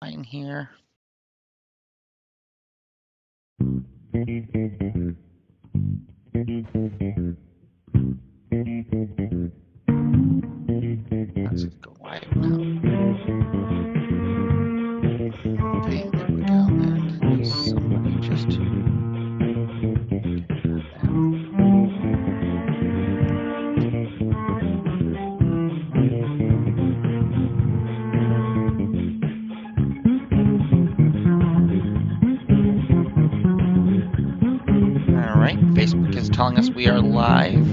line here. Let's go live now. Okay, there we go. And somebody just... All right, Facebook is telling us we are live.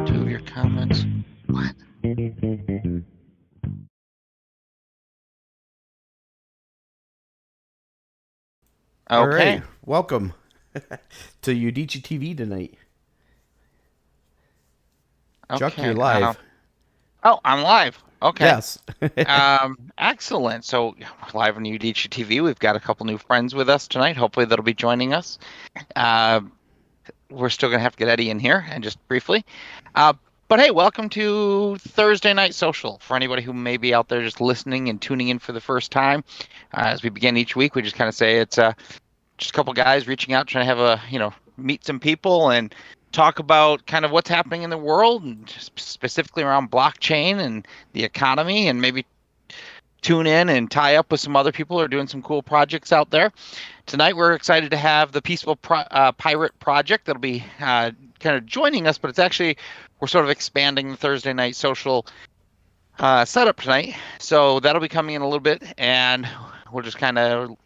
2 of your comments. What? Okay. All right, welcome to Udicci.TV tonight. Okay. Chuck, you're live. Oh, I'm live. Okay. Yes. Excellent. So live on Udicci.TV, we've got a couple new friends with us tonight. Hopefully they'll be joining us. We're still going to have to get Eddie in here, and just briefly. But hey, welcome to Thursday Night Social. For anybody who may be out there just listening and tuning in for the first time, as we begin each week, we just kind of say it's just a couple guys reaching out, trying to have meet some people and talk about kind of what's happening in the world, and specifically around blockchain and the economy, and maybe tune in and tie up with some other people who are doing some cool projects out there. Tonight, we're excited to have the Peaceful Pirate Project that'll be kind of joining us, but it's actually, we're sort of expanding the Thursday Night Social setup tonight. So that'll be coming in a little bit, and we'll just kind of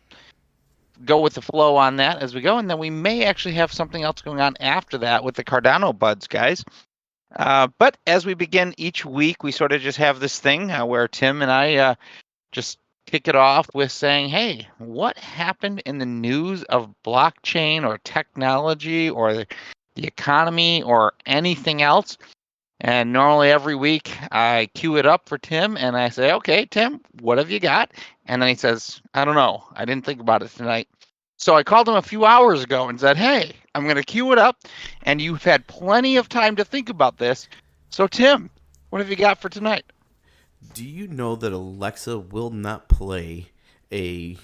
go with the flow on that as we go. And then we may actually have something else going on after that with the Cardano Buds guys. But as we begin each week, we sort of just have this thing where Tim and I just kick it off with saying, hey, what happened in the news of blockchain or technology or the economy or anything else? And normally every week I cue it up for Tim and I say, okay, Tim, what have you got? And then he says, I don't know. I didn't think about it tonight. So I called him a few hours ago and said, hey, I'm going to cue it up, and you've had plenty of time to think about this. So, Tim, what have you got for tonight? Do you know that Alexa will not play a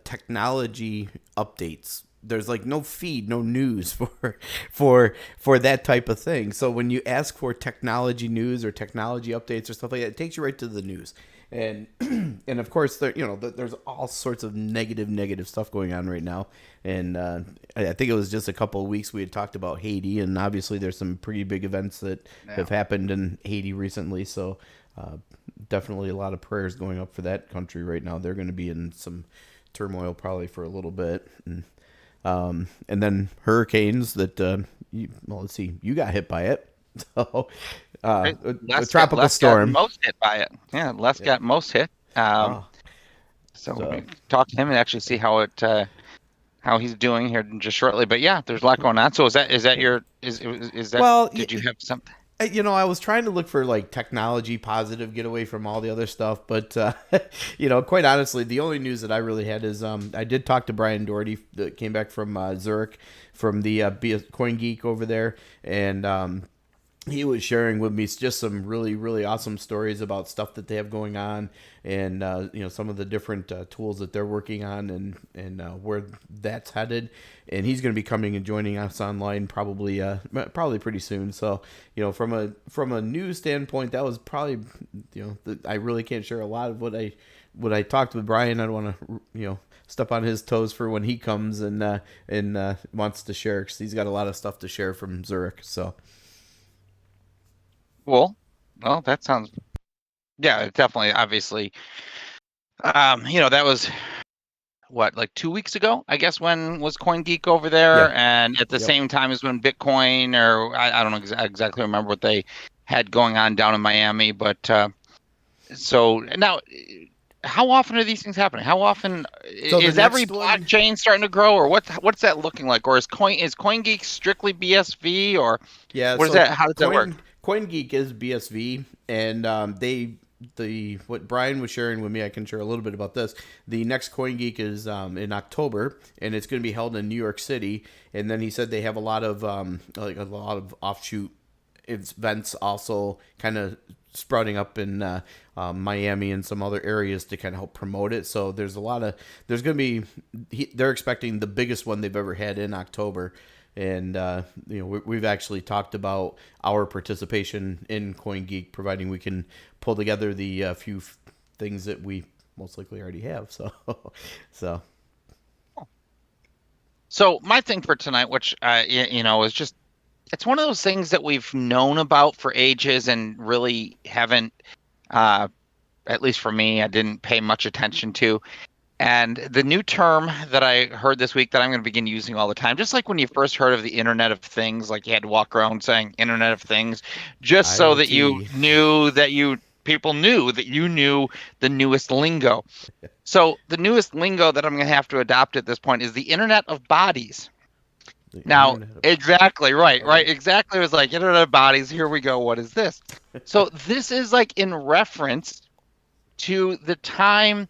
technology updates? There's like no feed, no news for that type of thing. So when you ask for technology news or technology updates or stuff like that, it takes you right to the news. And and of course there's all sorts of negative stuff going on right now. And I think it was just a couple of weeks we had talked about Haiti, and obviously there's some pretty big events that have happened in Haiti recently. So definitely a lot of prayers going up for that country right now. They're going to be in some turmoil probably for a little bit. And then hurricanes that let's see, you got hit by it. So a tropical storm. Got most hit by it. Yeah, Les got most hit. So we talk to him and actually see how he's doing here just shortly. But yeah, there's a lot going on. So is that your well? Did you have something? I was trying to look for like technology positive, get away from all the other stuff. But, quite honestly, the only news that I really had is I did talk to Brian Doherty that came back from Zurich from the CoinGeek over there. And he was sharing with me just some really, really awesome stories about stuff that they have going on, and some of the different tools that they're working on, and where that's headed. And he's going to be coming and joining us online probably pretty soon. So from a news standpoint, that was probably I really can't share a lot of what I talked with Brian. I don't want to step on his toes for when he comes and wants to share, because he's got a lot of stuff to share from Zurich. So. Cool. Well, that sounds, definitely, obviously, that was what, like 2 weeks ago, I guess, when was CoinGeek over there, and at the same time as when Bitcoin, or I don't know exactly remember what they had going on down in Miami, but so now, how often are these things happening? How often is every blockchain starting to grow, or what's that looking like? Or is CoinGeek strictly BSV, or what is that? How does that work? CoinGeek is BSV, and what Brian was sharing with me, I can share a little bit about this. The next CoinGeek is in October, and it's going to be held in New York City. And then he said they have a lot of offshoot events also kind of sprouting up in Miami and some other areas to kind of help promote it. So there's there's going to be, they're expecting the biggest one they've ever had in October. And, we've actually talked about our participation in CoinGeek, providing we can pull together the few things that we most likely already have. So my thing for tonight, which, is just, it's one of those things that we've known about for ages and really haven't, at least for me, I didn't pay much attention to. And the new term that I heard this week that I'm going to begin using all the time, just like when you first heard of the Internet of Things, like you had to walk around saying Internet of Things, just so that you IoT. knew people knew that you knew the newest lingo. So the newest lingo that I'm going to have to adopt at this point is the Internet of Bodies. The Now, Internet of exactly right, Okay. exactly. It was like Internet of Bodies. Here we go. What is this? So this is like in reference to the time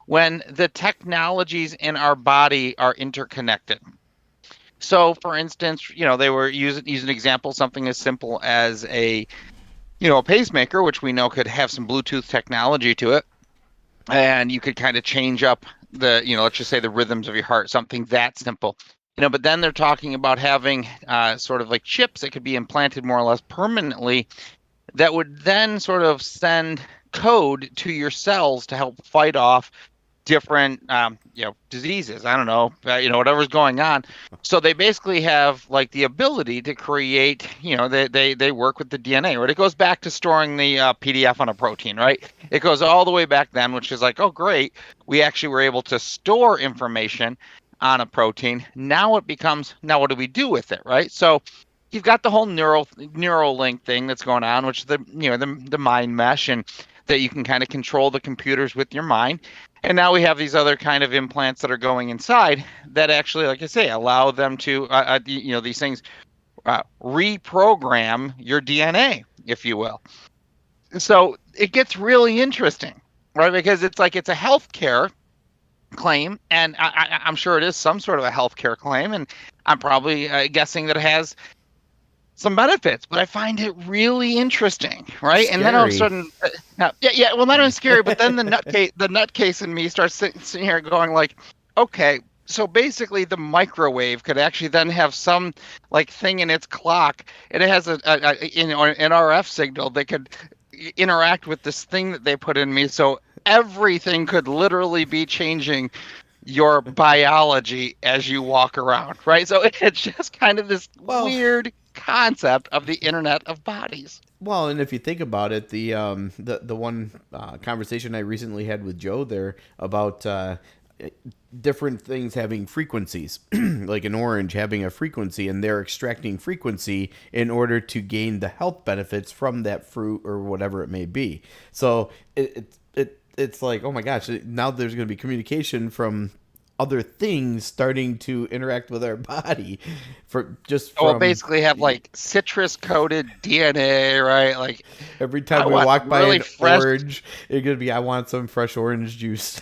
when the technologies in our body are interconnected. So, for instance, they were use an example, something as simple as a pacemaker, which we know could have some Bluetooth technology to it, and you could kind of change up the, let's just say the rhythms of your heart, something that simple. But then they're talking about having sort of like chips that could be implanted more or less permanently that would then sort of send code to your cells to help fight off different diseases. I don't know, whatever's going on. So they basically have like the ability to create, they work with the DNA, right? It goes back to storing the PDF on a protein, right? It goes all the way back then, which is like, oh great, we actually were able to store information on a protein. Now it becomes, now what do we do with it, right? So you've got the whole neural link thing that's going on, which is the mind mesh, and that you can kind of control the computers with your mind. And now we have these other kind of implants that are going inside that actually, like I say, allow them to, these things reprogram your DNA, if you will. So it gets really interesting, right? Because it's like it's a healthcare claim, and I'm sure it is some sort of a healthcare claim, and I'm probably guessing that it has some benefits, but I find it really interesting, right? And then all of a Scary. sudden, well, not only scary, but then the nutcase in me starts sitting here going like, okay, so basically the microwave could actually then have some like thing in its clock, and it has an RF signal that could interact with this thing that they put in me, so everything could literally be changing your biology as you walk around, right? So it's just kind of this Well, weird concept of the Internet of Bodies. Well, and if you think about it, the one conversation I recently had with Joe there about different things having frequencies, like an orange having a frequency, and they're extracting frequency in order to gain the health benefits from that fruit or whatever it may be. So it's like, oh my gosh, now there's going to be communication from other things starting to interact with our body We'll basically have like citrus coated DNA, right? Like every I time we want walk by really an fresh, orange, it's gonna be, I want some fresh orange juice.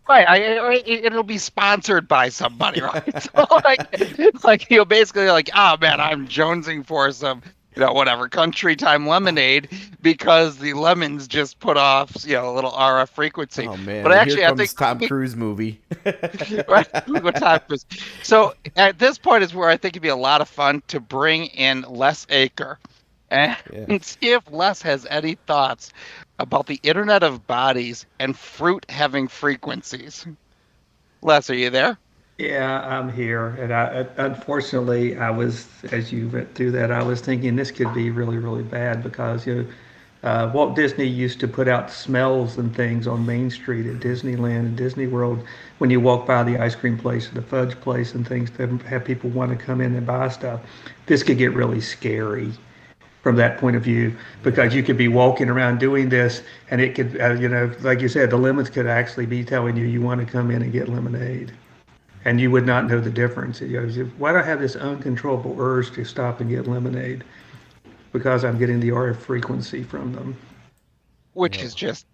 right? It'll be sponsored by somebody, right? So like basically like, oh man, I'm jonesing for some whatever country time lemonade because the lemons just put off a little RF frequency. Oh man, But and here actually, I think comes Tom Cruise movie. right, what time is- so at this point is where I think it'd be a lot of fun to bring in Les Aker and Yeah. see if Les has any thoughts about the Internet of Bodies and fruit having frequencies. Les, are you there? Yeah, I'm here, and unfortunately, I was, as you went through that, I was thinking this could be really, really bad because Walt Disney used to put out smells and things on Main Street at Disneyland and Disney World when you walk by the ice cream place or the fudge place and things to have people want to come in and buy stuff. This could get really scary from that point of view because you could be walking around doing this and it could, like you said, the lemons could actually be telling you want to come in and get lemonade. And you would not know the difference. Why do I have this uncontrollable urge to stop and get lemonade? Because I'm getting the RF frequency from them. Which is just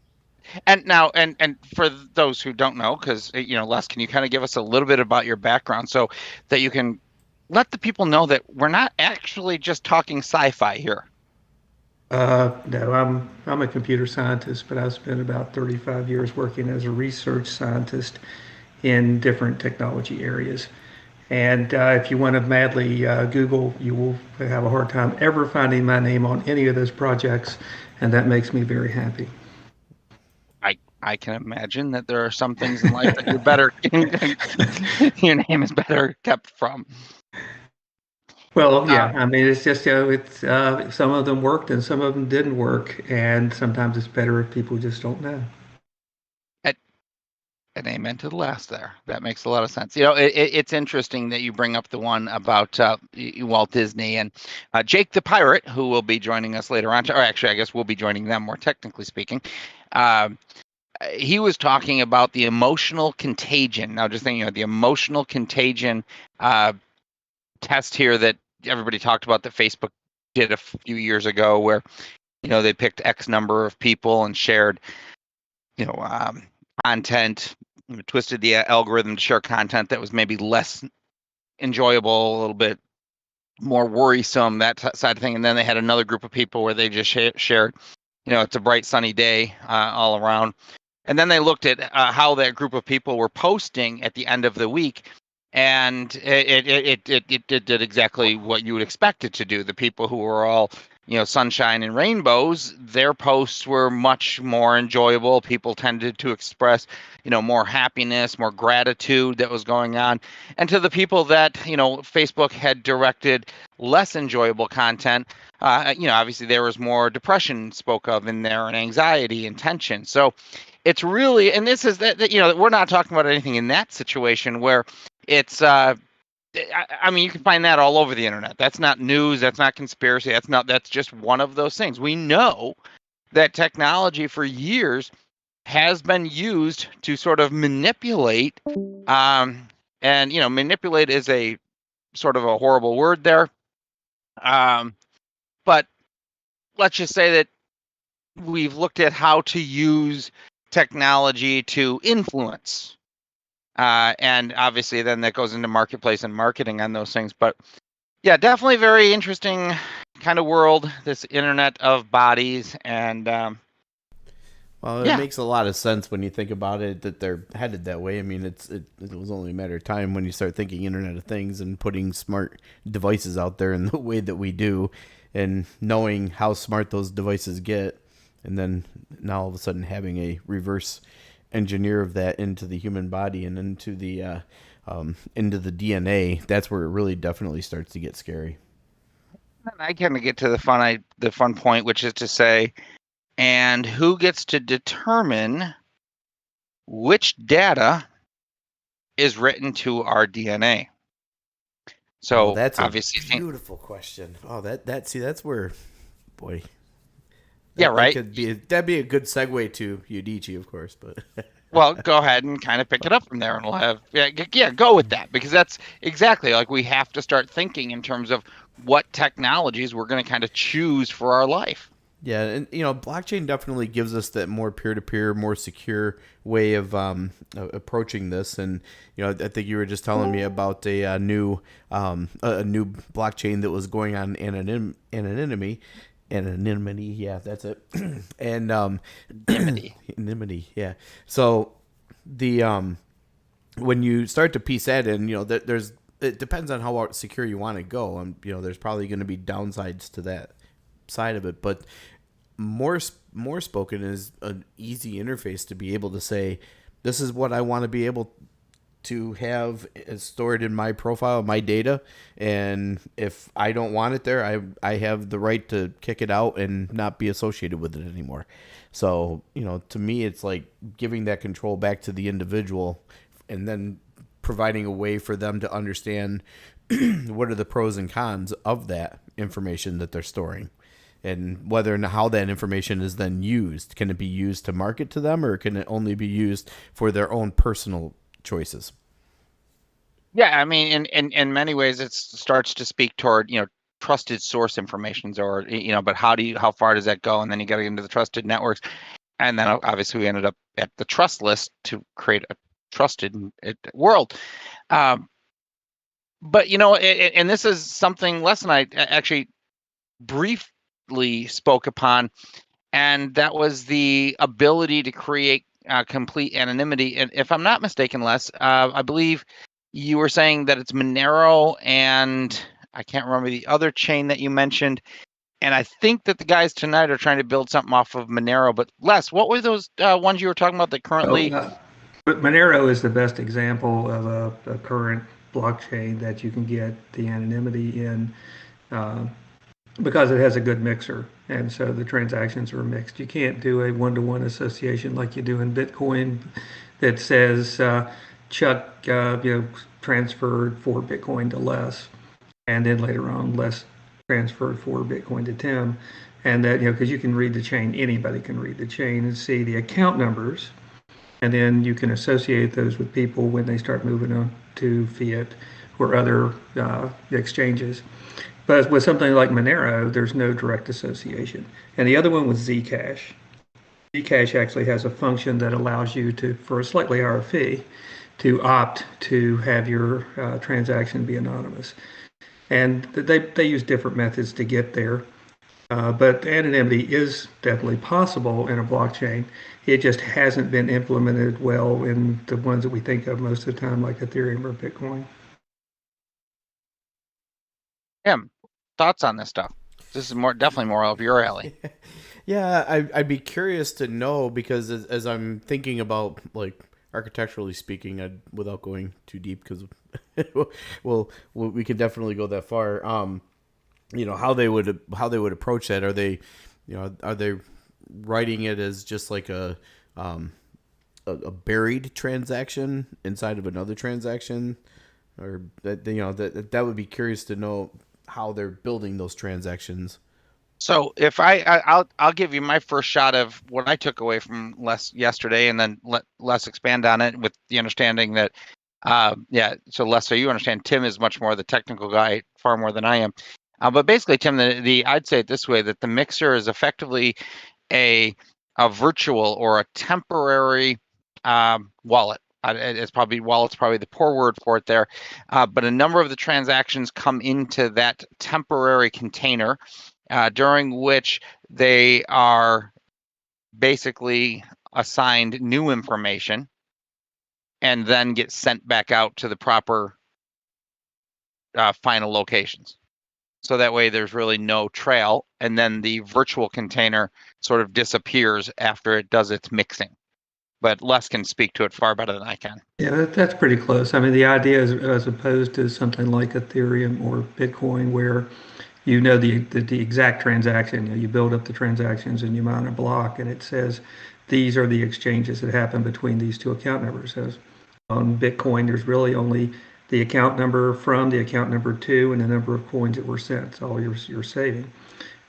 and now and for those who don't know, because Les, can you kind of give us a little bit about your background so that you can let the people know that we're not actually just talking sci-fi here? No, I'm a computer scientist, but I've spent about 35 years working as a research scientist in different technology areas. And if you want to madly Google, you will have a hard time ever finding my name on any of those projects, and that makes me very happy. I can imagine that there are some things in life that you're better your name is better kept from. Well, Uh, yeah, I mean, it's just, it's some of them worked and some of them didn't work, and sometimes it's better if people just don't know. And amen to the last there. That makes a lot of sense. It's interesting that you bring up the one about Walt Disney and Jake the Pirate, who will be joining us later on. Or actually, I guess we'll be joining them, more technically speaking. Um, he was talking about the emotional contagion. Now, just thinking, the emotional contagion uh, test here that everybody talked about that Facebook did a few years ago, where they picked X number of people and shared content, twisted the algorithm to share content that was maybe less enjoyable, a little bit more worrisome, that side of thing. And then they had another group of people where they just shared, it's a bright sunny day all around. And then they looked at how that group of people were posting at the end of the week. And it did exactly what you would expect it to do. The people who were all, sunshine and rainbows, their posts were much more enjoyable. People tended to express, more happiness, more gratitude that was going on. And to the people that, Facebook had directed less enjoyable content, obviously there was more depression spoke of in there and anxiety and tension. So it's really, and this is that, we're not talking about anything in that situation where it's, I mean, you can find that all over the internet. That's not news. That's not conspiracy. That's just one of those things. We know that technology for years has been used to sort of manipulate, and, manipulate is a sort of a horrible word there. But let's just say that we've looked at how to use technology to influence. And obviously, then that goes into marketplace and marketing on those things. But yeah, definitely very interesting kind of world, this internet of bodies. And Well, it yeah, makes a lot of sense when you think about it that they're headed that way. I mean, it was only a matter of time when you start thinking Internet of Things and putting smart devices out there in the way that we do, and knowing how smart those devices get, and then now all of a sudden having a reverse engineer of that into the human body and into the DNA. That's where it really definitely starts to get scary. I kind of get to the fun point, which is to say, and who gets to determine which data is written to our DNA? Oh, So that's a obviously, beautiful question. Oh, that's where, boy, yeah, that right. could be that'd be a good segue to Udicci, of course, but Well, go ahead and kind of pick it up from there, and we'll have yeah, go with that, because that's exactly, like, we have to start thinking in terms of what technologies we're going to kind of choose for our life. yeah, and blockchain definitely gives us that more peer-to-peer, more secure way of approaching this. And I think you were just telling me about a new blockchain that was going on anonymity. Yeah, that's it. And Anonymity. anonymity. Yeah. So the when you start to piece that in, there's it depends on how secure you want to go. There's probably going to be downsides to that side of it, but more spoken is an easy interface to be able to say, this is what I want to be able to have stored in my profile, my data, and if I don't want it there, I have the right to kick it out and not be associated with it anymore. So to me, it's like giving that control back to the individual, and then providing a way for them to understand what are the pros and cons of that information that they're storing, and whether and how that information is then used. Can it be used to market to them, or can it only be used for their own personal choices? Yeah, I mean, in many ways, it starts to speak toward, trusted source informations, or, but how far does that go? And then you got to get into the trusted networks. And then obviously we ended up at the trust list to create a trusted world. Um, but, and this is something Les and I actually brief recently spoke upon, and that was the ability to create complete anonymity. And if I'm not mistaken, Les, I believe you were saying that it's Monero and I can't remember the other chain that you mentioned. And I think that the guys tonight are trying to build something off of Monero. But Les, what were those ones you were talking about that Oh, currently? but Monero is the best example of a current blockchain that you can get the anonymity in uh, because it has a good mixer. And so the transactions are mixed. You can't do a one-to-one association like you do in Bitcoin that says Chuck, transferred 4 Bitcoin to Les, and then later on Les transferred 4 Bitcoin to Tim, and that because you can read the chain, anybody can read the chain and see the account numbers, and then you can associate those with people when they start moving on to fiat or other exchanges. But with something like Monero, there's no direct association. And the other one was Zcash. Zcash actually has a function that allows you to, for a slightly higher fee, to opt to have your transaction be anonymous. And they use different methods to get there. But anonymity is definitely possible in a blockchain. It just hasn't been implemented well in the ones that we think of most of the time, like Ethereum or Bitcoin. Tim, thoughts on this stuff? This is definitely more up your alley. Yeah, I'd be curious to know because as I'm thinking about like architecturally speaking, without going too deep because well we can definitely go that far. How they would approach that. Are they writing it as just like a buried transaction inside of another transaction, or that would be curious to know how they're building those transactions. So if I'll give you my first shot of what I took away from Les yesterday, and then let Les expand on it with the understanding that, So Les, so you understand, Tim is much more the technical guy, far more than I am. But basically, Tim, I'd say it this way: that the mixer is effectively a virtual or a temporary wallet. Wallet's probably the poor word for it there, but a number of the transactions come into that temporary container during which they are basically assigned new information and then get sent back out to the proper final locations. So that way there's really no trail, and then the virtual container sort of disappears after it does its mixing. But Les can speak to it far better than I can. Yeah, that's pretty close. I mean, the idea is as opposed to something like Ethereum or Bitcoin, where you know the exact transaction. You build up the transactions and you mine a block, and it says these are the exchanges that happen between these two account numbers. As on Bitcoin, there's really only the account number from the account number to and the number of coins that were sent. It's all you're saving.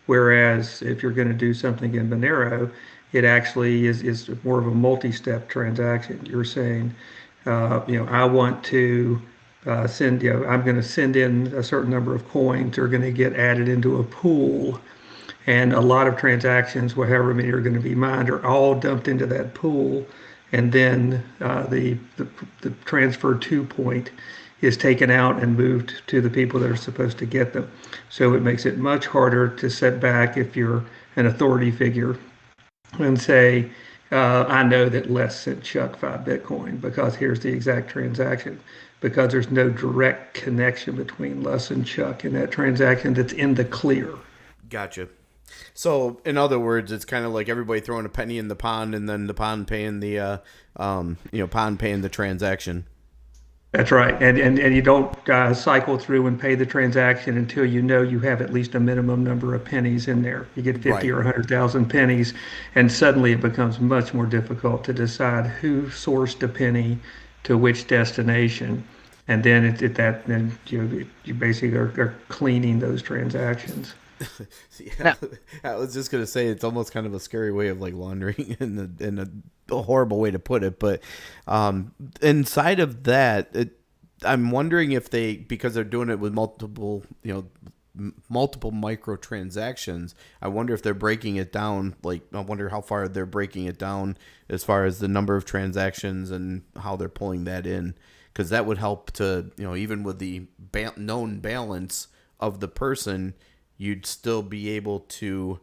Whereas if you're going to do something in Monero, it actually is more of a multi-step transaction. You're saying, I want to I'm going to send in a certain number of coins. They're going to get added into a pool. And a lot of transactions, however many are going to be mined, are all dumped into that pool. And then the transfer to point is taken out and moved to the people that are supposed to get them. So it makes it much harder to set back if you're an authority figure and say, I know that Les sent Chuck 5 Bitcoin because here's the exact transaction. Because there's no direct connection between Les and Chuck in that transaction that's in the clear. Gotcha. So, in other words, it's kind of like everybody throwing a penny in the pond, and then the pond paying the pond paying the transaction. That's right. And you don't cycle through and pay the transaction until you know you have at least a minimum number of pennies in there. You get 50 Right. or 100,000 pennies, and suddenly it becomes much more difficult to decide who sourced a penny to which destination. And then then you basically are cleaning those transactions. Yeah, I was just gonna say it's almost kind of a scary way of like laundering, a horrible way to put it. But inside of that, I'm wondering if because they're doing it with multiple microtransactions. I wonder if they're breaking it down. Like, I wonder how far they're breaking it down as far as the number of transactions and how they're pulling that in, because that would help to even with the known balance of the person. you'd still be able to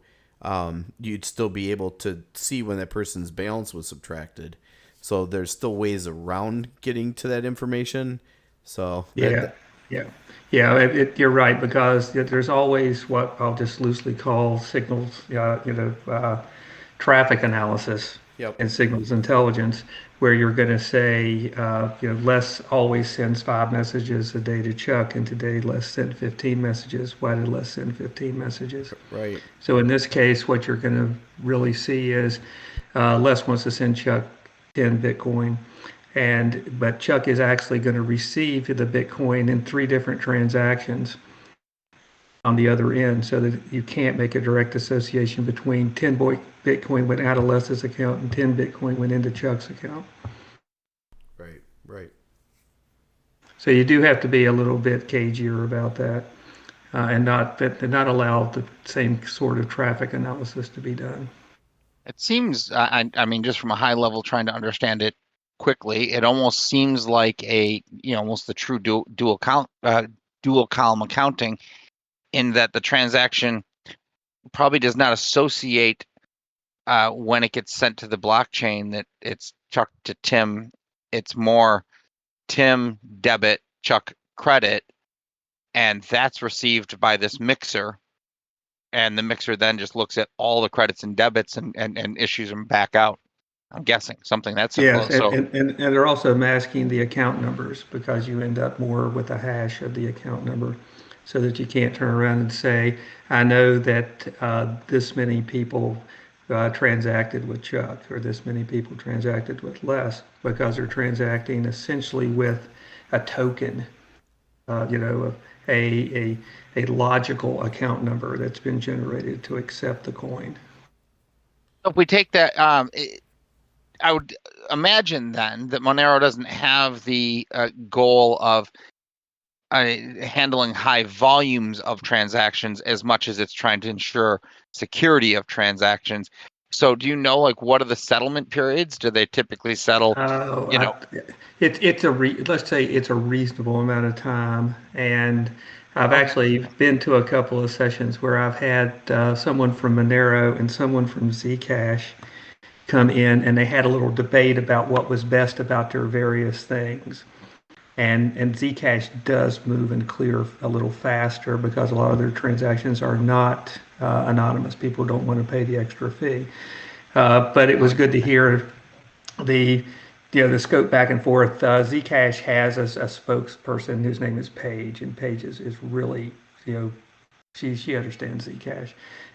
see when that person's balance was subtracted. So there's still ways around getting to that information. So Yeah, yeah, yeah. You're right because there's always what I'll just loosely call signals, traffic analysis yep, and signals intelligence, where you're going to say, Les always sends 5 messages a day to Chuck, and today Les sent 15 messages. Why did Les send 15 messages? right, So in this case, what you're going to really see is Les wants to send Chuck 10 Bitcoin, but Chuck is actually going to receive the Bitcoin in 3 different transactions on the other end, so that you can't make a direct association between 10 Bitcoin went out of Les's account and 10 Bitcoin went into Chuck's account. right, right. So you do have to be a little bit cagier about that, and not allow the same sort of traffic analysis to be done. It seems, I mean, just from a high level, trying to understand it quickly, it almost seems like almost the true dual column accounting, in that the transaction probably does not associate when it gets sent to the blockchain that it's Chuck to Tim. It's more Tim debit, Chuck credit, and that's received by this mixer. And the mixer then just looks at all the credits and debits and issues them back out. I'm guessing something that simple. Yes, and, So and, and and they're also masking the account numbers because you end up more with a hash of the account number so that you can't turn around and say, I know that this many people transacted with Chuck or this many people transacted with Les, because they're transacting essentially with a token, a, a logical account number that's been generated to accept the coin. if we take that, I would imagine then that Monero doesn't have the goal of handling high volumes of transactions as much as it's trying to ensure security of transactions. So do you know, like, what are the settlement periods? Do they typically settle, Oh, you know, let's say it's a reasonable amount of time, and I've okay, actually been to a couple of sessions where I've had someone from Monero and someone from Zcash come in, and they had a little debate about what was best about their various things. And Zcash does move and clear a little faster because a lot of their transactions are not anonymous. People don't want to pay the extra fee. But it was really? good to hear the the scope back and forth. Zcash has a spokesperson whose name is Paige, and Paige is really, you know she understands Zcash,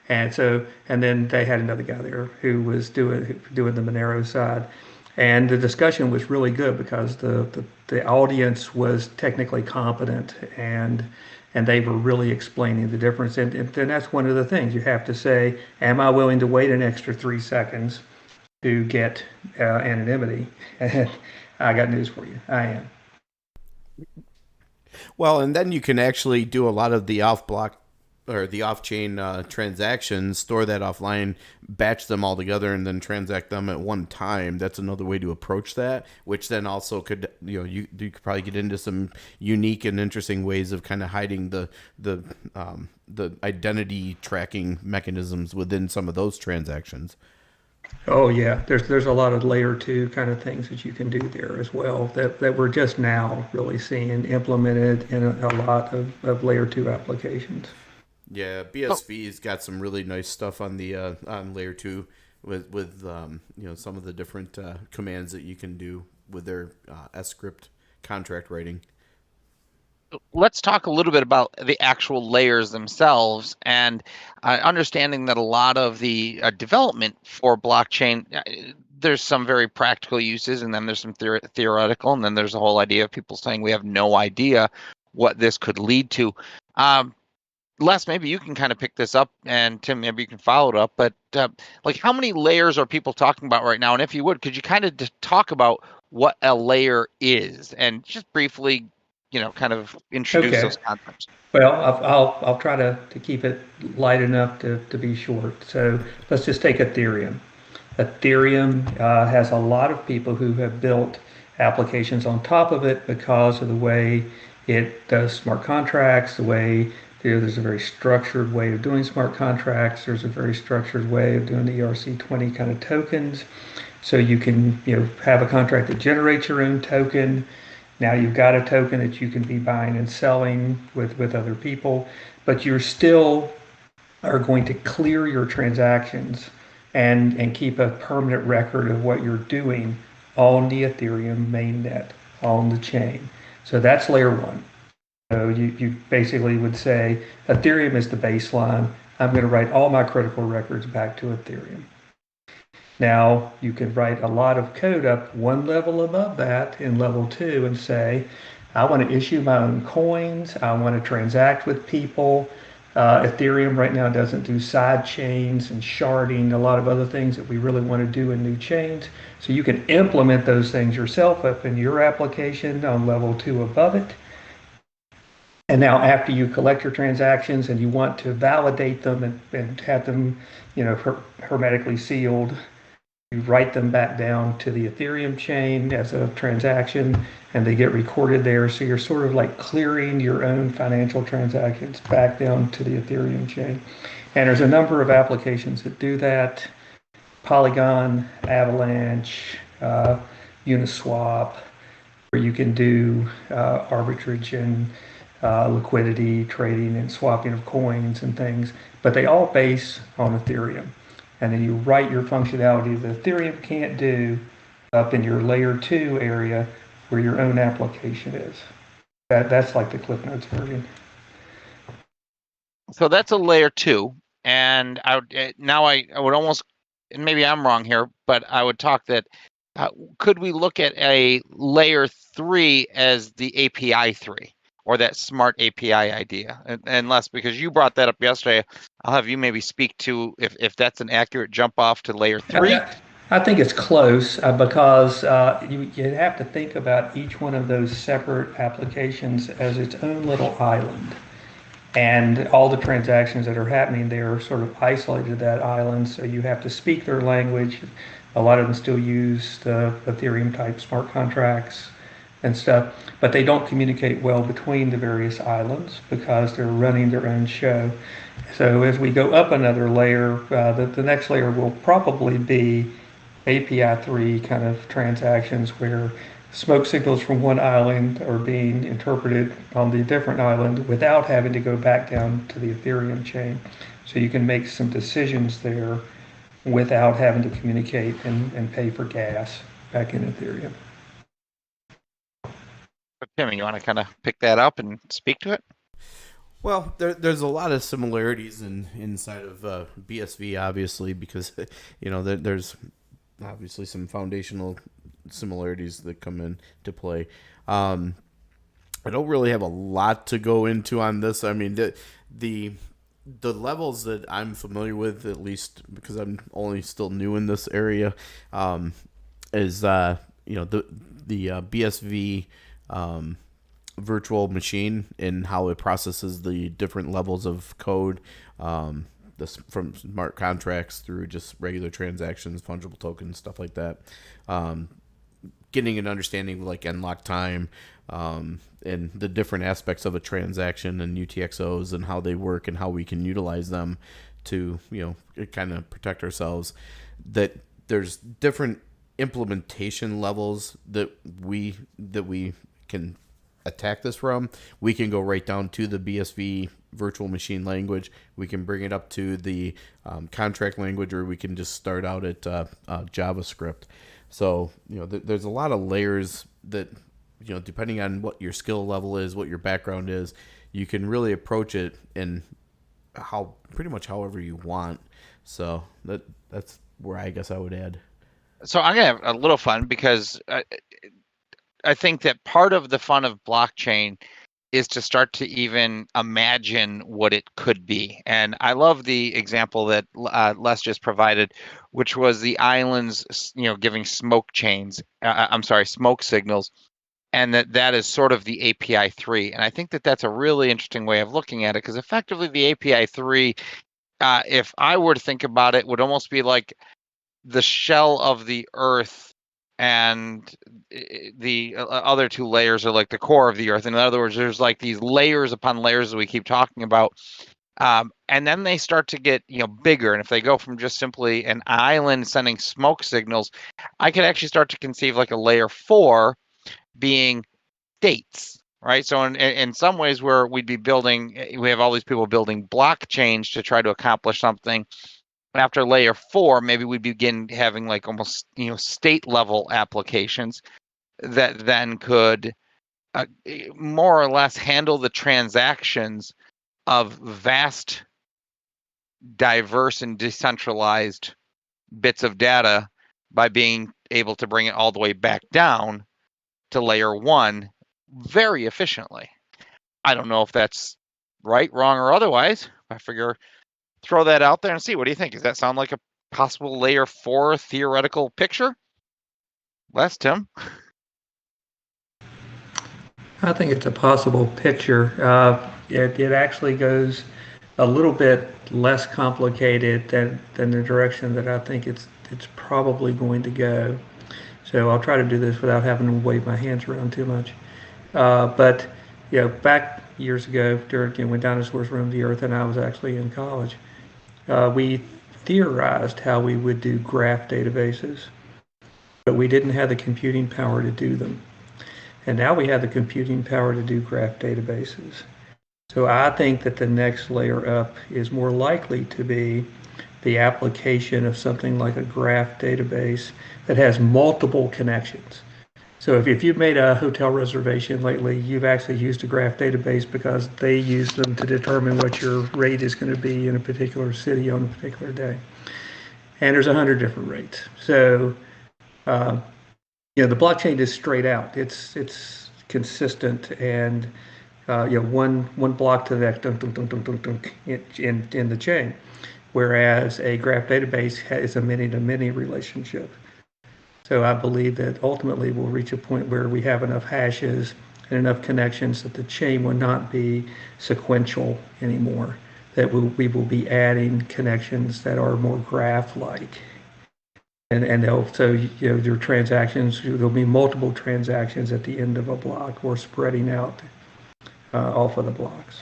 and then they had another guy there who was doing the Monero side, and the discussion was really good because the audience was technically competent, and they were really explaining the difference, and then that's one of the things you have to say: am I willing to wait an extra 3 seconds to get anonymity? And I got news for you. I am. Well, and then you can actually do a lot of the off block or the off chain transactions, store that offline, batch them all together, and then transact them at one time. That's another way to approach that, which then also could, you could probably get into some unique and interesting ways of kind of hiding the identity tracking mechanisms within some of those transactions. Oh yeah, there's a lot of layer two kind of things that you can do there as well that we're just now really seeing implemented in a lot of layer two applications. Yeah, Oh, BSV's got some really nice stuff on the on layer two with some of the different commands that you can do with their S script contract writing. let's talk a little bit about the actual layers themselves, and understanding that a lot of the development for blockchain, there's some very practical uses, and then there's some theoretical, and then there's the whole idea of people saying we have no idea what this could lead to. Um, Les, maybe you can kind of pick this up, and Tim, maybe you can follow it up. But like, how many layers are people talking about right now? And if you would, could you kind of talk about what a layer is, and just briefly, kind of introduce Okay. those concepts? Well, I'll try to keep it light enough to be short. So let's just take Ethereum. Ethereum has a lot of people who have built applications on top of it because of the way it does smart contracts, the way There's a very structured way of doing smart contracts. There's a very structured way of doing the ERC20 kind of tokens. So you can, have a contract that generates your own token. Now you've got a token that you can be buying and selling with other people, but you're still are going to clear your transactions and keep a permanent record of what you're doing on the Ethereum mainnet, on the chain. So that's layer one. So you basically would say Ethereum is the baseline. I'm going to write all my critical records back to Ethereum. Now you can write a lot of code up one level above that in level two and say, I want to issue my own coins. I want to transact with people. Ethereum right now doesn't do side chains and sharding, a lot of other things that we really want to do in new chains. So you can implement those things yourself up in your application on level two above it. And now after you collect your transactions and you want to validate them and have them, hermetically sealed, you write them back down to the Ethereum chain as a transaction and they get recorded there. So you're sort of like clearing your own financial transactions back down to the Ethereum chain. And there's a number of applications that do that. Polygon, Avalanche, Uniswap, where you can do arbitrage and liquidity trading and swapping of coins and things, but they all base on Ethereum. And then you write your functionality that Ethereum can't do up in your layer two area where your own application is. That's like the Cliff Notes version. So that's a layer two, and I would almost, and maybe I'm wrong here, but I would talk that could we look at a layer three as the API 3 or that smart API idea? Unless, because you brought that up yesterday, I'll have you maybe speak to if that's an accurate jump off to layer 3. I think it's close because you have to think about each one of those separate applications as its own little island. And all the transactions that are happening there are sort of isolated to that island, so you have to speak their language. A lot of them still use the Ethereum type smart contracts and stuff, but they don't communicate well between the various islands because they're running their own show. So as we go up another layer, the next layer will probably be API 3 kind of transactions where smoke signals from one island are being interpreted on the different island without having to go back down to the Ethereum chain. So you can make some decisions there without having to communicate and pay for gas back in Ethereum. Timmy, you want to kind of pick that up and speak to it? Well, there's a lot of similarities inside of BSV, obviously, because there's obviously some foundational similarities that come into play. I don't really have a lot to go into on this. I mean, the levels that I'm familiar with, at least because I'm only still new in this area, is the BSV virtual machine and how it processes the different levels of code, from smart contracts through just regular transactions, fungible tokens, stuff like that. Getting an understanding of like unlock time, and the different aspects of a transaction and UTXOs and how they work and how we can utilize them to, kind of protect ourselves. That there's different implementation levels that we can attack this from. We can go right down to the BSV virtual machine language. We can bring it up to the contract language, or we can just start out at JavaScript. So, there's a lot of layers that, depending on what your skill level is, what your background is, you can really approach it in pretty much however you want. So that's where I guess I would add. So I'm going to have a little fun because I think that part of the fun of blockchain is to start to even imagine what it could be. And I love the example that Les just provided, which was the islands, giving smoke signals, and that is sort of the API 3. And I think that that's a really interesting way of looking at it, because effectively the API 3, if I were to think about it, would almost be like the shell of the earth and the other two layers are like the core of the Earth. In other words, there's like these layers upon layers that we keep talking about. And then they start to get, bigger. And if they go from just simply an island sending smoke signals, I could actually start to conceive like a layer 4 being states, right? So in some ways where we'd be building, we have all these people building blockchains to try to accomplish something. After layer 4, maybe we begin having like almost, state level applications that then could more or less handle the transactions of vast, diverse, and decentralized bits of data by being able to bring it all the way back down to layer 1 very efficiently. I don't know if that's right, wrong, or otherwise. I figure throw that out there and see. What do you think? Does that sound like a possible layer 4 theoretical picture? Les, Tim? I think it's a possible picture. It actually goes a little bit less complicated than the direction that I think it's probably going to go. So I'll try to do this without having to wave my hands around too much. But back years ago, during when dinosaurs roamed the earth, and I was actually in college, we theorized how we would do graph databases, but we didn't have the computing power to do them. And now we have the computing power to do graph databases. So I think that the next layer up is more likely to be the application of something like a graph database that has multiple connections. So if you've made a hotel reservation lately, you've actually used a graph database because they use them to determine what your rate is going to be in a particular city on a particular day. And there's 100 different rates. So the blockchain is straight out. It's consistent, and one block to the next dunk, dunk, dunk, dunk, dunk, dunk, in the chain. Whereas a graph database is a many-to-many relationship. So I believe that ultimately we'll reach a point where we have enough hashes and enough connections that the chain will not be sequential anymore. That we will be adding connections that are more graph-like. And they'll, so your transactions, there'll be multiple transactions at the end of a block or spreading out off of the blocks.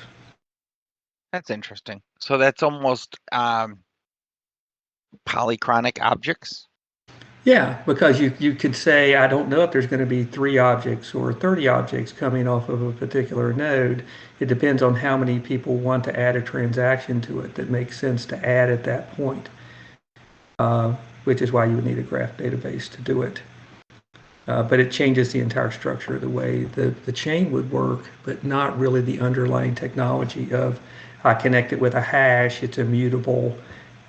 That's interesting. So that's almost polychronic objects. Yeah, because you could say, I don't know if there's going to be 3 objects or 30 objects coming off of a particular node. It depends on how many people want to add a transaction to it that makes sense to add at that point, which is why you would need a graph database to do it. But it changes the entire structure of the way the chain would work, but not really the underlying technology of I connect it with a hash, it's immutable,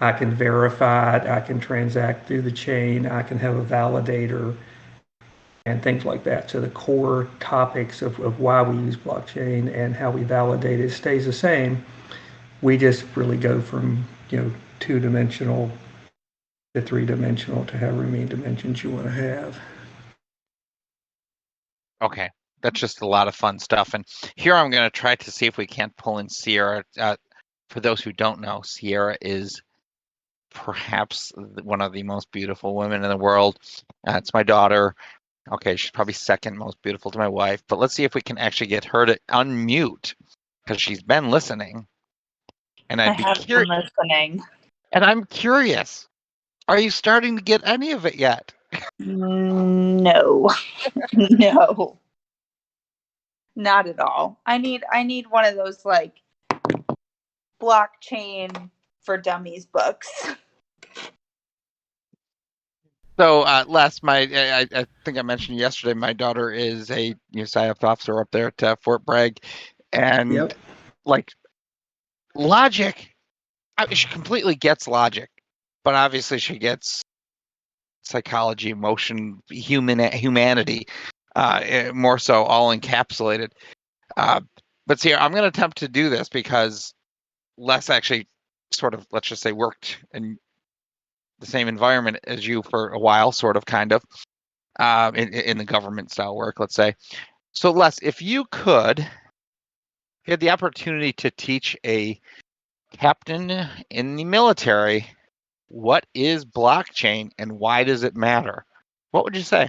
I can verify it, I can transact through the chain, I can have a validator, and things like that. So the core topics of why we use blockchain and how we validate it stays the same. We just really go from 2-dimensional to 3-dimensional to however many dimensions you want to have. Okay, that's just a lot of fun stuff. And here I'm going to try to see if we can't pull in Sierra. For those who don't know, Sierra is perhaps one of the most beautiful women in the world. It's my daughter. Okay, she's probably second most beautiful to my wife. But let's see if we can actually get her to unmute because she's been listening. And I have been listening. And I'm curious. Are you starting to get any of it yet? No. No. Not at all. I need one of those like blockchain for dummies books. So, Les, I think I mentioned yesterday, my daughter is a SciOps officer up there at Fort Bragg, and like logic, she completely gets logic, but obviously she gets psychology, emotion, humanity, more so all encapsulated. But see, I'm going to attempt to do this because Les actually sort of, let's just say, worked in the same environment as you for a while, sort of, kind of, in the government style work, let's say. So Les, if you had the opportunity to teach a captain in the military, what is blockchain and why does it matter? What would you say?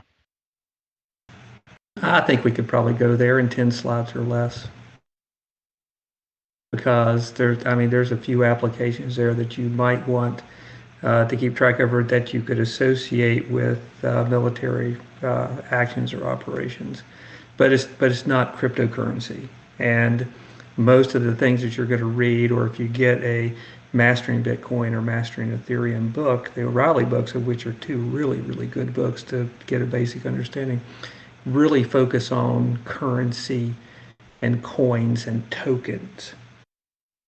I think we could probably go there in 10 slides or less. Because there's a few applications there that you might want to keep track of or that you could associate with military actions or operations. But it's not cryptocurrency. And most of the things that you're going to read, or if you get a Mastering Bitcoin or Mastering Ethereum book, the O'Reilly books, of which are two really, really good books to get a basic understanding, really focus on currency and coins and tokens,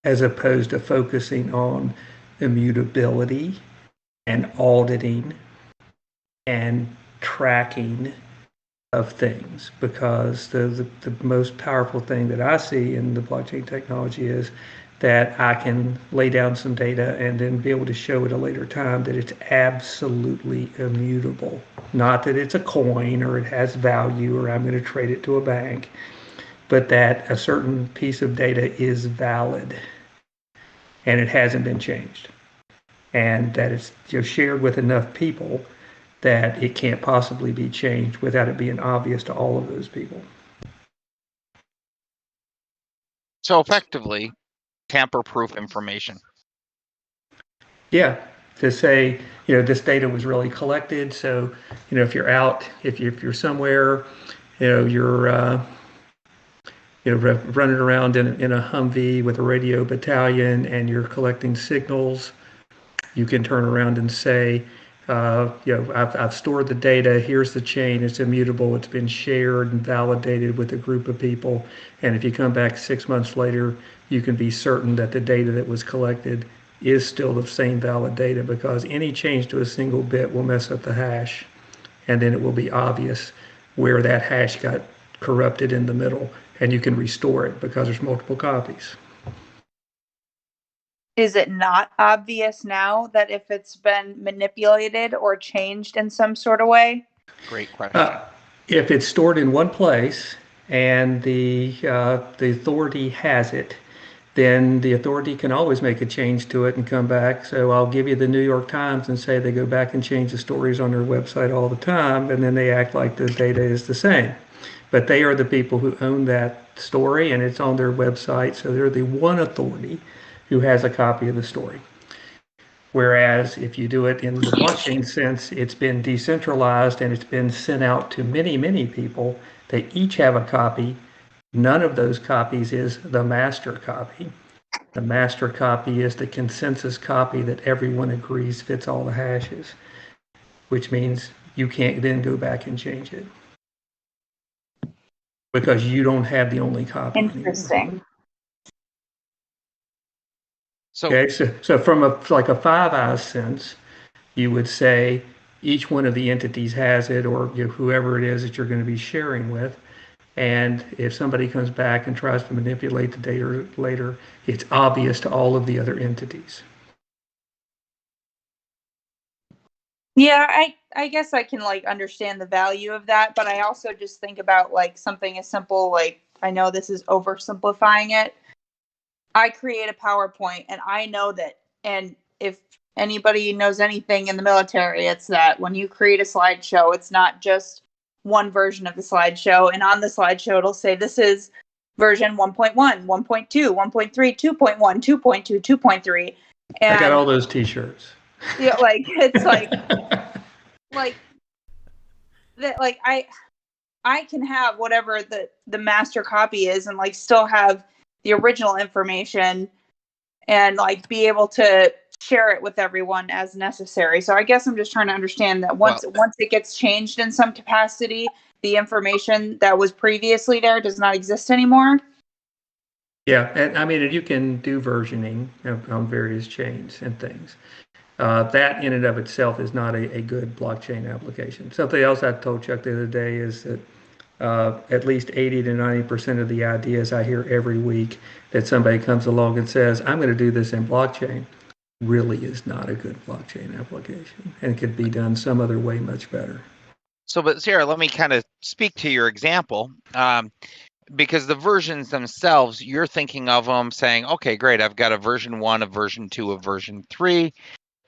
as opposed to focusing on immutability and auditing and tracking of things. Because the most powerful thing that I see in the blockchain technology is that I can lay down some data and then be able to show at a later time that it's absolutely immutable. Not that it's a coin or it has value or I'm going to trade it to a bank, but that a certain piece of data is valid and it hasn't been changed. And that it's shared with enough people that it can't possibly be changed without it being obvious to all of those people. So effectively, tamper-proof information. Yeah, to say, this data was really collected. So, if you're out, if you're somewhere, you're running around in a Humvee with a radio battalion and you're collecting signals, you can turn around and say, I've stored the data. Here's the chain. It's immutable. It's been shared and validated with a group of people. And if you come back 6 months later, you can be certain that the data that was collected is still the same valid data, because any change to a single bit will mess up the hash. And then it will be obvious where that hash got corrupted in the middle. And you can restore it because there's multiple copies. Is it not obvious now that if it's been manipulated or changed in some sort of way? Great question. If it's stored in one place and the authority has it, then the authority can always make a change to it and come back. So I'll give you the New York Times and say they go back and change the stories on their website all the time, and then they act like the data is the same. But they are the people who own that story, and it's on their website, so they're the one authority who has a copy of the story. Whereas if you do it in the blockchain sense, it's been decentralized and it's been sent out to many, many people. They each have a copy. None of those copies is the master copy. The master copy is the consensus copy that everyone agrees fits all the hashes, which means you can't then go back and change it because you don't have the only copy Interesting. anymore. So, Okay, so from a Five Eyes sense, you would say each one of the entities has it, or whoever it is that you're going to be sharing with. And if somebody comes back and tries to manipulate the data later, it's obvious to all of the other entities. Yeah, I guess I can understand the value of that, but I also just think about something as simple, I know this is oversimplifying it. I create a PowerPoint and I know that, and if anybody knows anything in the military, it's that when you create a slideshow, it's not just one version of the slideshow. And on the slideshow, it'll say this is version 1.1, 1.2, 1.3, 2.1, 2.2, 2.3. And I got all those t-shirts. Yeah, it's that I can have whatever the master copy is and still have the original information and be able to share it with everyone as necessary. So I guess I'm just trying to understand that once it gets changed in some capacity, the information that was previously there does not exist anymore. Yeah, and you can do versioning on various chains and things. That in and of itself is not a good blockchain application. Something else I told Chuck the other day is that at least 80 to 90% of the ideas I hear every week that somebody comes along and says, I'm going to do this in blockchain, really is not a good blockchain application and could be done some other way much better. So, but Sarah, let me kind of speak to your example. Because the versions themselves, you're thinking of them saying, okay, great, I've got a version 1, a version 2, a version 3,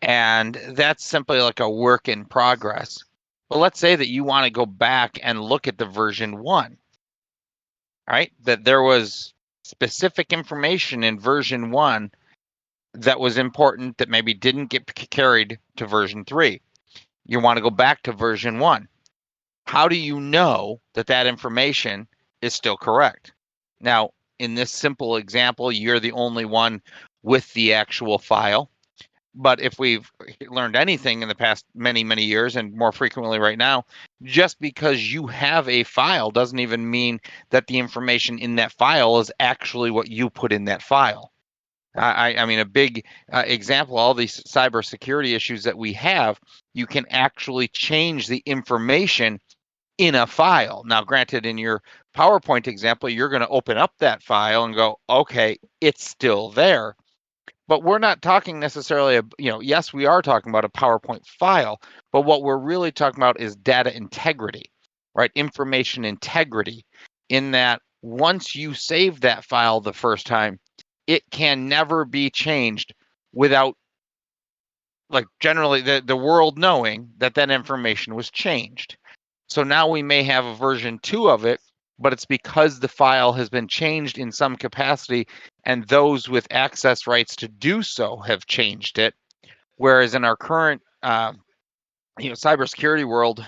and that's simply like a work in progress. Well, let's say that you want to go back and look at the version 1, all right? That there was specific information in version 1 that was important that maybe didn't get carried to version 3. You want to go back to version 1. How do you know that that information is still correct? Now, in this simple example, you're the only one with the actual file. But if we've learned anything in the past many, many years, and more frequently right now, just because you have a file doesn't even mean that the information in that file is actually what you put in that file. I mean, a big example, all these cybersecurity issues that we have, you can actually change the information in a file. Now, granted, in your PowerPoint example, you're going to open up that file and go, okay, it's still there. But we're not talking necessarily, yes, we are talking about a PowerPoint file, but what we're really talking about is data integrity, right? Information integrity, in that once you save that file the first time, it can never be changed without, like, generally the world knowing that that information was changed. So now we may have a version 2 of it, but it's because the file has been changed in some capacity and those with access rights to do so have changed it. Whereas in our current cybersecurity world,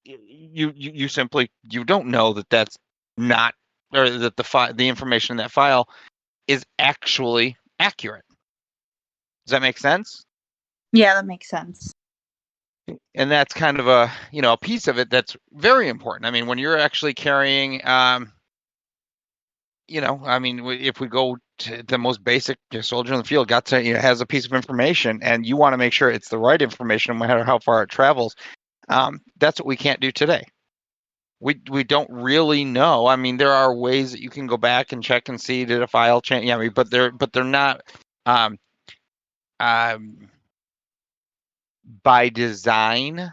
you simply don't know that that's not, or that the information in that file is actually accurate. Does that make sense? Yeah, that makes sense. And that's kind of a piece of it that's very important. I mean, when you're actually carrying if we go to the most basic, soldier in the field got to, has a piece of information, and you want to make sure it's the right information, no matter how far it travels. That's what we can't do today. We don't really know. I mean, there are ways that you can go back and check and see, did a file change? Yeah, but they're not by design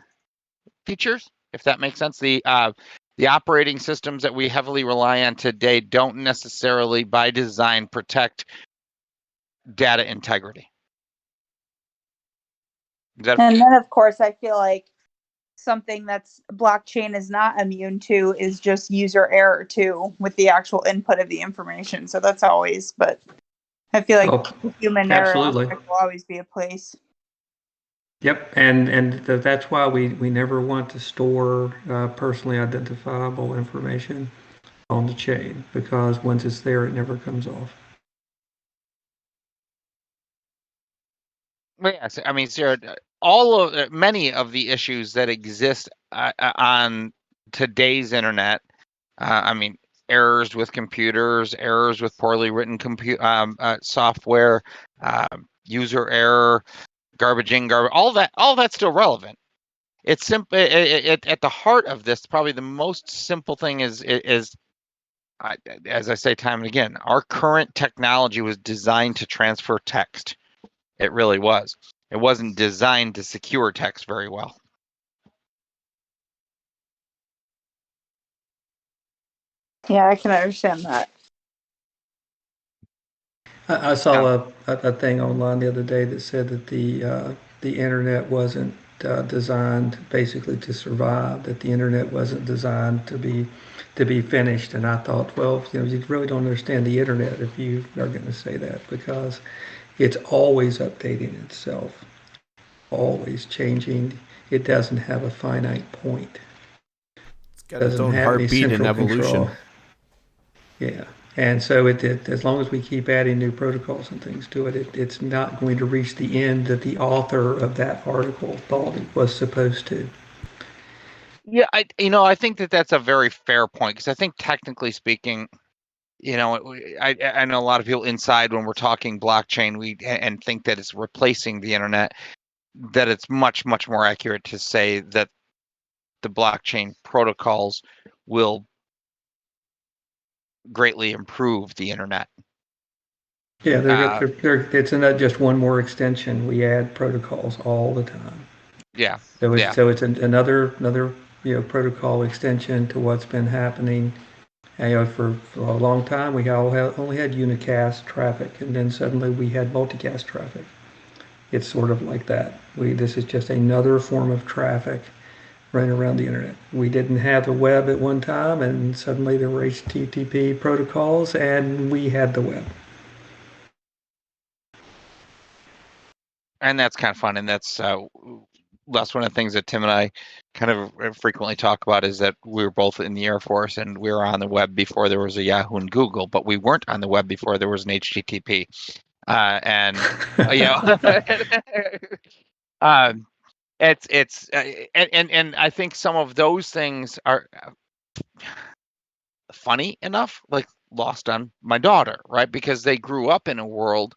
features, if that makes sense. The operating systems that we heavily rely on today don't necessarily by design protect data integrity. And then, of course, I feel like something that's blockchain is not immune to is just user error too, with the actual input of the information. So that's always, but I feel like human error will always be a place. Yep, and that's why we never want to store personally identifiable information on the chain, because once it's there, it never comes off. Yes, I mean, Sarah, many of the issues that exist on today's internet, I mean, errors with computers, errors with poorly written software, user error, garbage in, garbage, all that's still relevant. It's simple. At the heart of this, probably the most simple thing is, as I say time and again, our current technology was designed to transfer text. It really was. It wasn't designed to secure text very well. Yeah, I can understand that. I saw a thing online the other day that said that the internet wasn't designed basically to survive, that the internet wasn't designed to be finished. And I thought, well, you really don't understand the internet if you are going to say that, because it's always updating itself, always changing. It doesn't have a finite point. It's got its own heartbeat and evolution. Yeah. And so as long as we keep adding new protocols and things to it, it's not going to reach the end that the author of that article thought it was supposed to. Yeah, I think that's a very fair point, because I think technically speaking, I know a lot of people inside, when we're talking blockchain, and think that it's replacing the internet, that it's much, much more accurate to say that the blockchain protocols will greatly improve the internet. Yeah, it's not just one more extension. We add protocols all the time. Yeah. So it's another protocol extension to what's been happening. And, for a long time, we only had unicast traffic, and then suddenly we had multicast traffic. It's sort of like that. This is just another form of traffic running around the internet. We didn't have the web at one time, and suddenly there were HTTP protocols, and we had the web. And that's kind of fun, and that's one of the things that Tim and I kind of frequently talk about is that we were both in the Air Force and we were on the web before there was a Yahoo and Google, but we weren't on the web before there was an HTTP. And it's and I think some of those things are funny enough, like lost on my daughter, right? Because they grew up in a world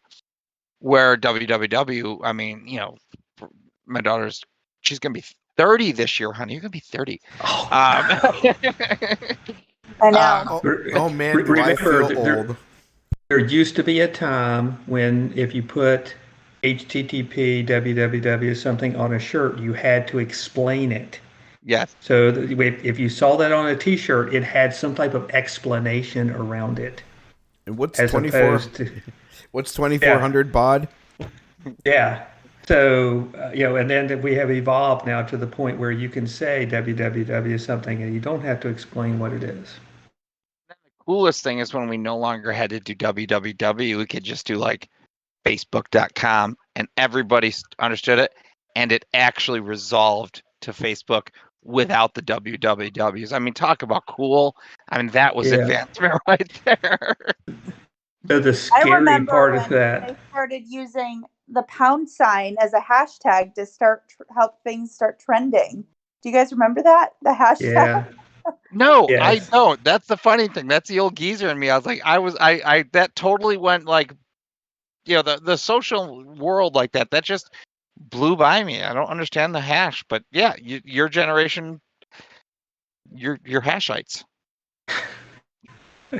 where www. I mean, my daughter's she's gonna be 30 this year, honey. You're gonna be 30. I know. Oh man, do I feel old. There used to be a time when if you put HTTP www something on a shirt, you had to explain it. Yes. So if you saw that on a T-shirt, it had some type of explanation around it. And what's 2400 baud? Yeah. So and then we have evolved now to the point where you can say www something and you don't have to explain what it is. The coolest thing is when we no longer had to do www, we could just do like facebook.com and everybody understood it, and it actually resolved to Facebook without the wwws. I mean, talk about cool. I mean, that was advancement right there. So the scary part of that. They started using the £sign as a hashtag to help things start trending. Do you guys remember that? The hashtag? Yeah. No, yes. I don't. That's the funny thing. That's the old geezer in me. I was like, I that totally went like, the social world like that just blew by me. I don't understand the hash, but yeah, your generation, you're hashites. All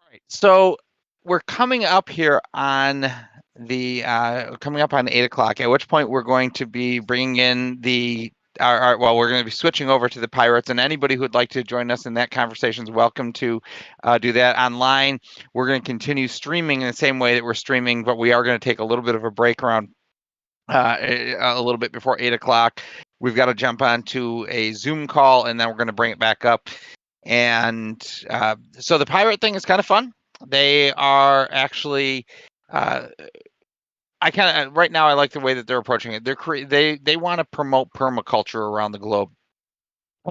right, so we're coming up here on the 8 o'clock. At which point we're going to be bringing in we're going to be switching over to the Pirates, and anybody who would like to join us in that conversation is welcome to do that online. We're going to continue streaming in the same way that we're streaming, but we are going to take a little bit of a break around a little bit before 8 o'clock. We've got to jump onto a Zoom call, and then we're going to bring it back up. And so the Pirate thing is kind of fun. They are actually right now I like the way that they're approaching it. They want to promote permaculture around the globe,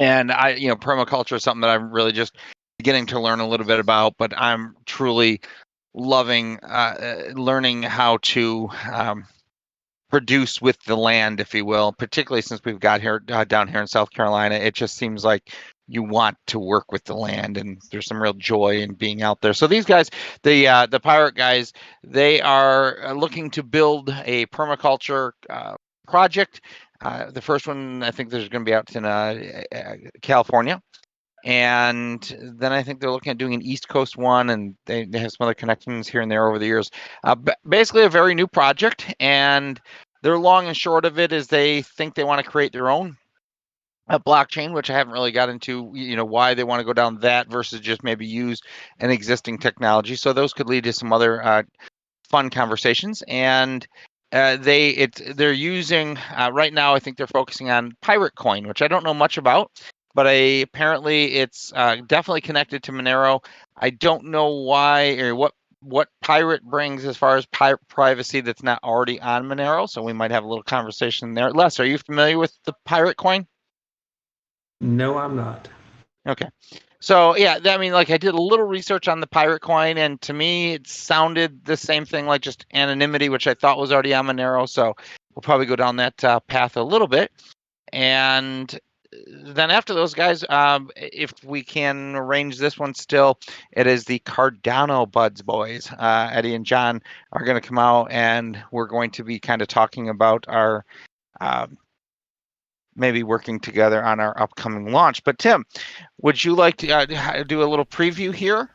and permaculture is something that I'm really just beginning to learn a little bit about. But I'm truly loving learning how to produce with the land, if you will. Particularly since we've got here down here in South Carolina, it just seems like you want to work with the land, and there's some real joy in being out there. So these guys, the Pirate guys, they are looking to build a permaculture project. The first one, I think, there's going to be out in California, and then I think they're looking at doing an East Coast one, and they have some other connections here and there over the years. Basically, a very new project, and their long and short of it is they think they want to create their own blockchain, which I haven't really got into, why they want to go down that versus just maybe use an existing technology. So those could lead to some other fun conversations. And they're using right now, I think they're focusing on Pirate Coin, which I don't know much about, but apparently it's definitely connected to Monero. I don't know why or what Pirate brings as far as privacy that's not already on Monero. So we might have a little conversation there. Les, are you familiar with the Pirate Coin? No, I'm not. Okay. So, yeah, I mean, like I did a little research on the Pirate Coin, and to me, it sounded the same thing, like just anonymity, which I thought was already on Monero. So we'll probably go down that path a little bit. And then after those guys, if we can arrange this one still, it is the Cardano Buds boys. Eddie and John are going to come out, and we're going to be kind of talking about our maybe working together on our upcoming launch. But Tim, would you like to do a little preview here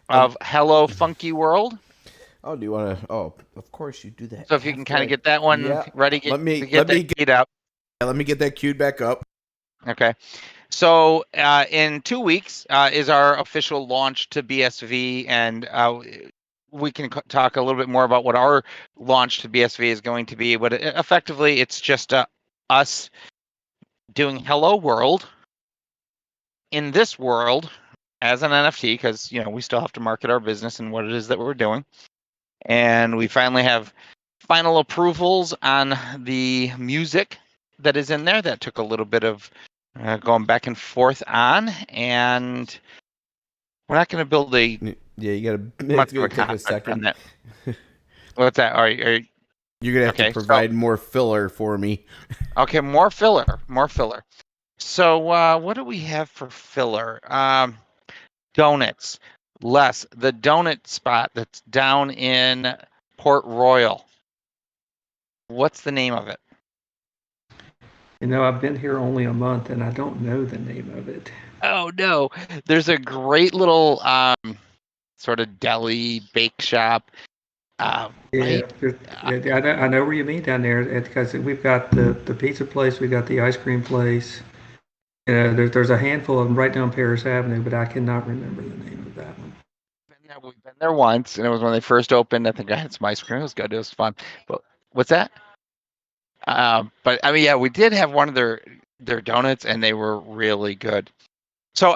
of Hello Funky World? Oh, do you want to? Oh, of course you do that. So if you can kind of get that one ready, let me get that queued back up. Okay. So in 2 weeks is our official launch to BSV, and we can talk a little bit more about what our launch to BSV is going to be. But effectively, it's just us doing Hello World in this world as an NFT, because we still have to market our business and what it is that we're doing. And we finally have final approvals on the music that is in there. That took a little bit of going back and forth on, and we're not going to build a you gotta. much It's of gonna a take a concept second. on that. What's that? You're gonna have to provide more filler for me. Okay, more filler. So what do we have for filler? Donuts. The donut spot that's down in Port Royal. What's the name of it? I've been here only a month and I don't know the name of it. Oh no, there's a great little sort of deli bake shop. Yeah, I know where you mean down there because we've got the pizza place, we've got the ice cream place. There's a handful of them right down Paris Avenue, but I cannot remember the name of that one. We've been there once, and it was when they first opened. I think I had some ice cream. It was good. It was fun. But what's that? But I mean, yeah, we did have one of their donuts, and they were really good. So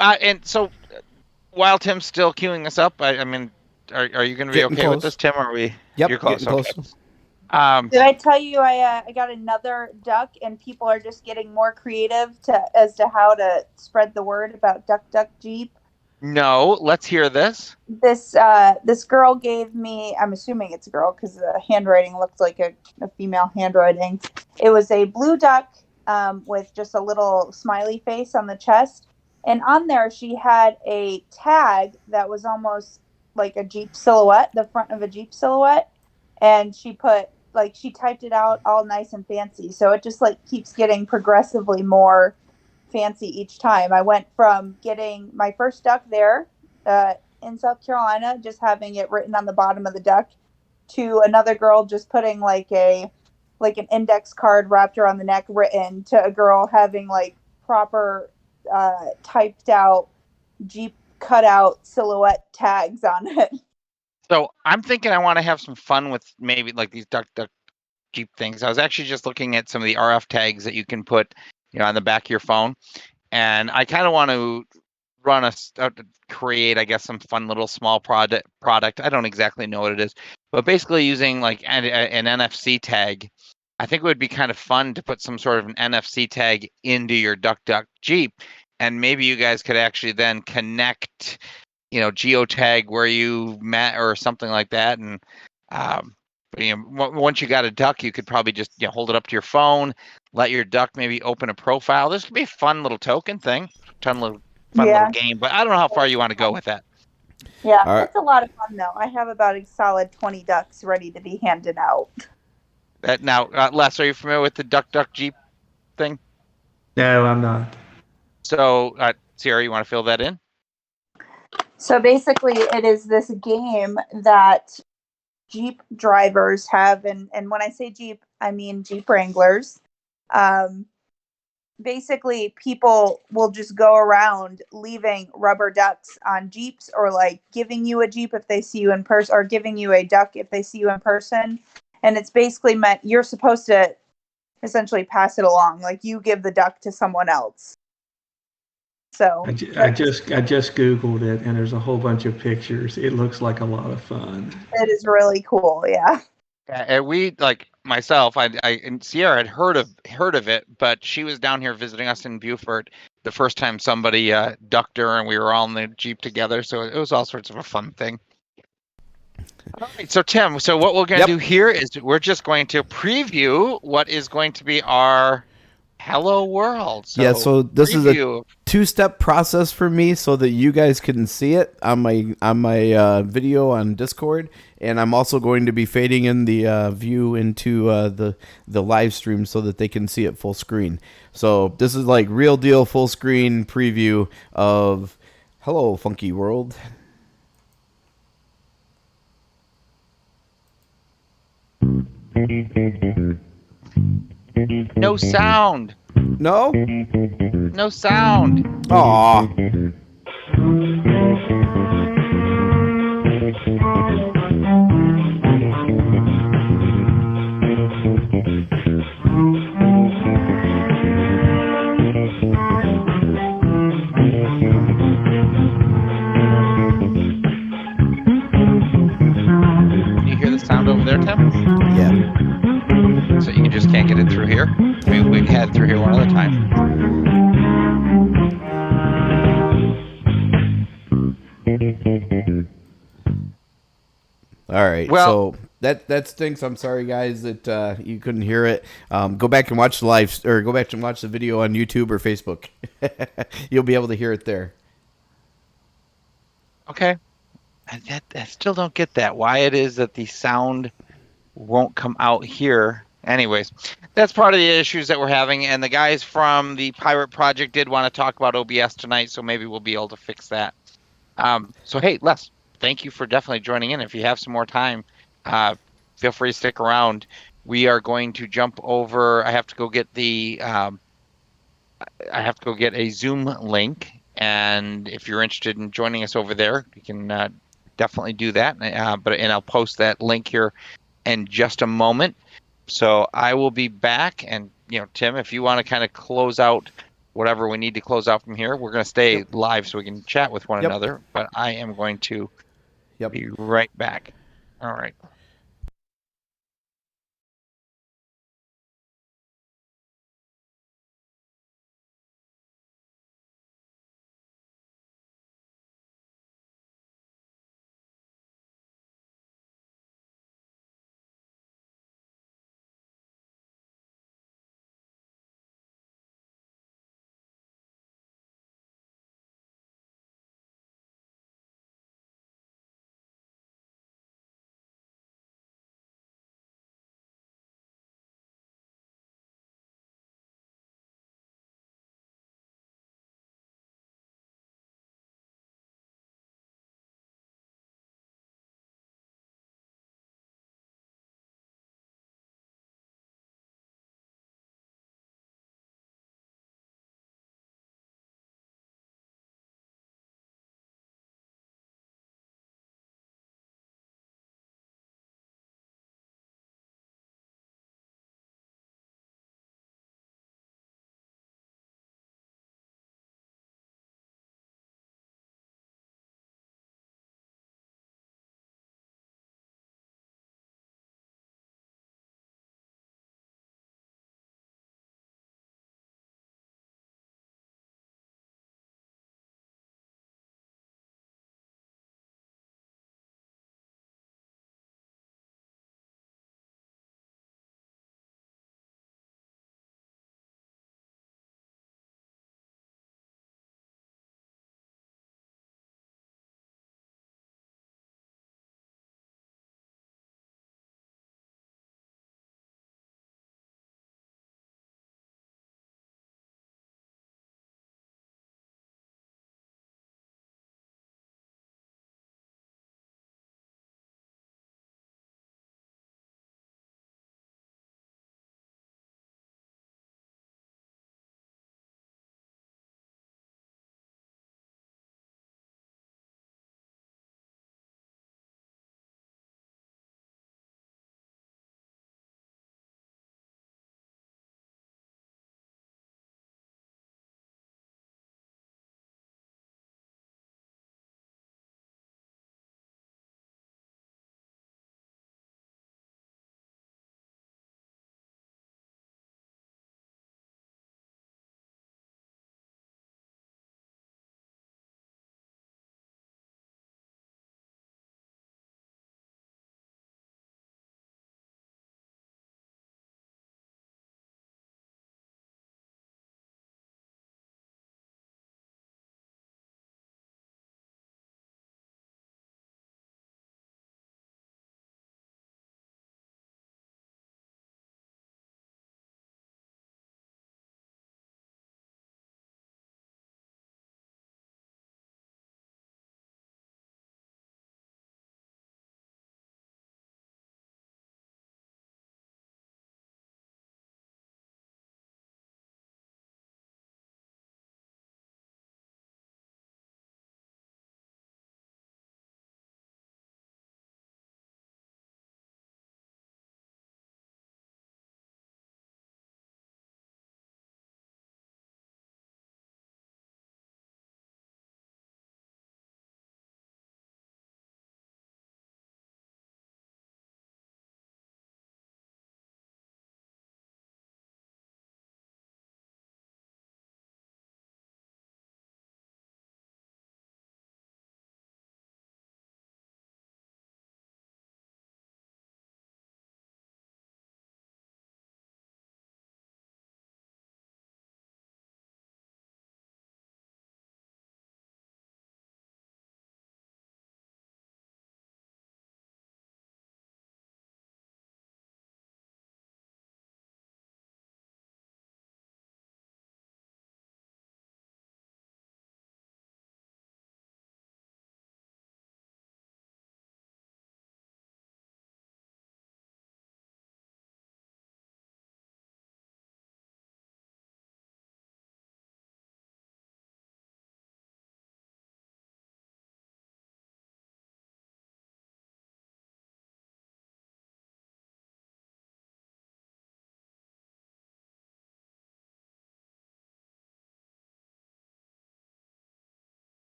while Tim's still queuing us up, I mean, are you going to be Getting okay close. with this, Tim? Or are we? Yep, You're close. getting Okay. close. Did I tell you I got another duck, and people are just getting more creative as to how to spread the word about Duck Duck Jeep? No, let's hear this. This girl gave me, I'm assuming it's a girl because the handwriting looked like a female handwriting. It was a blue duck with just a little smiley face on the chest. And on there, she had a tag that was almost like a Jeep silhouette, the front of a Jeep silhouette. And she typed it out all nice and fancy. So it just keeps getting progressively more fancy each time. I went from getting my first duck there in South Carolina, just having it written on the bottom of the duck, to another girl just putting an index card wrapped around the neck written, to a girl having proper typed out Jeep cutout silhouette tags on it. So I'm thinking I want to have some fun with maybe these Duck Duck Jeep things. I was actually just looking at some of the RF tags that you can put on the back of your phone. And I kind of want to create, I guess, some fun little small product. I don't exactly know what it is, but basically using an NFC tag. I think it would be kind of fun to put some sort of an NFC tag into your Duck Duck Jeep. And maybe you guys could actually then connect, geotag where you met or something like that. And once you got a duck, you could probably just hold it up to your phone, let your duck maybe open a profile. This could be a fun little token thing, little game. But I don't know how far you want to go with that. Yeah, it's a lot of fun though. I have about a solid 20 ducks ready to be handed out. Now, Les, are you familiar with the Duck Duck Jeep thing? No, I'm not. So, Sierra, you want to fill that in? So basically, it is this game that Jeep drivers have, and when I say Jeep, I mean Jeep Wranglers. Basically, people will just go around leaving rubber ducks on Jeeps, or giving you a Jeep if they see you in person, or giving you a duck if they see you in person. And it's basically meant you're supposed to essentially pass it along, you give the duck to someone else. So I just Googled it, and there's a whole bunch of pictures. It looks like a lot of fun. It is really cool, yeah. And we, myself, and Sierra had heard of it, but she was down here visiting us in Beaufort the first time somebody ducked her, and we were all in the Jeep together. So it was all sorts of a fun thing. All right, so Tim, what we're going to do here is we're just going to preview what is going to be our Hello World. So this is a two-step process for me so that you guys can see it on my video on Discord, and I'm also going to be fading in the view into the live stream so that they can see it full screen. So this is real deal full screen preview of Hello Funky World. No sound. No? No sound. Aw. can't get it through here. Maybe we can head through here one other time. All right, Well, so that stinks. I'm sorry, guys, that you couldn't hear it. Go back and watch the live, or go back and watch the video on YouTube or Facebook. You'll be able to hear it there. okay. I still don't get that. Why it is that the sound won't come out here. Anyways, that's part of the issues that we're having. And the guys from the Pirate Project did want to talk about OBS tonight, so maybe we'll be able to fix that. So hey, Les, thank you for definitely joining in. If you have some more time, feel free to stick around. We are going to jump over. I have to go get a Zoom link, and if you're interested in joining us over there, you can definitely do that. And I'll post that link here in just a moment. So I will be back, and Tim, if you want to kind of close out whatever we need to close out from here, we're going to stay live so we can chat with one another. But I am going to be right back. All right.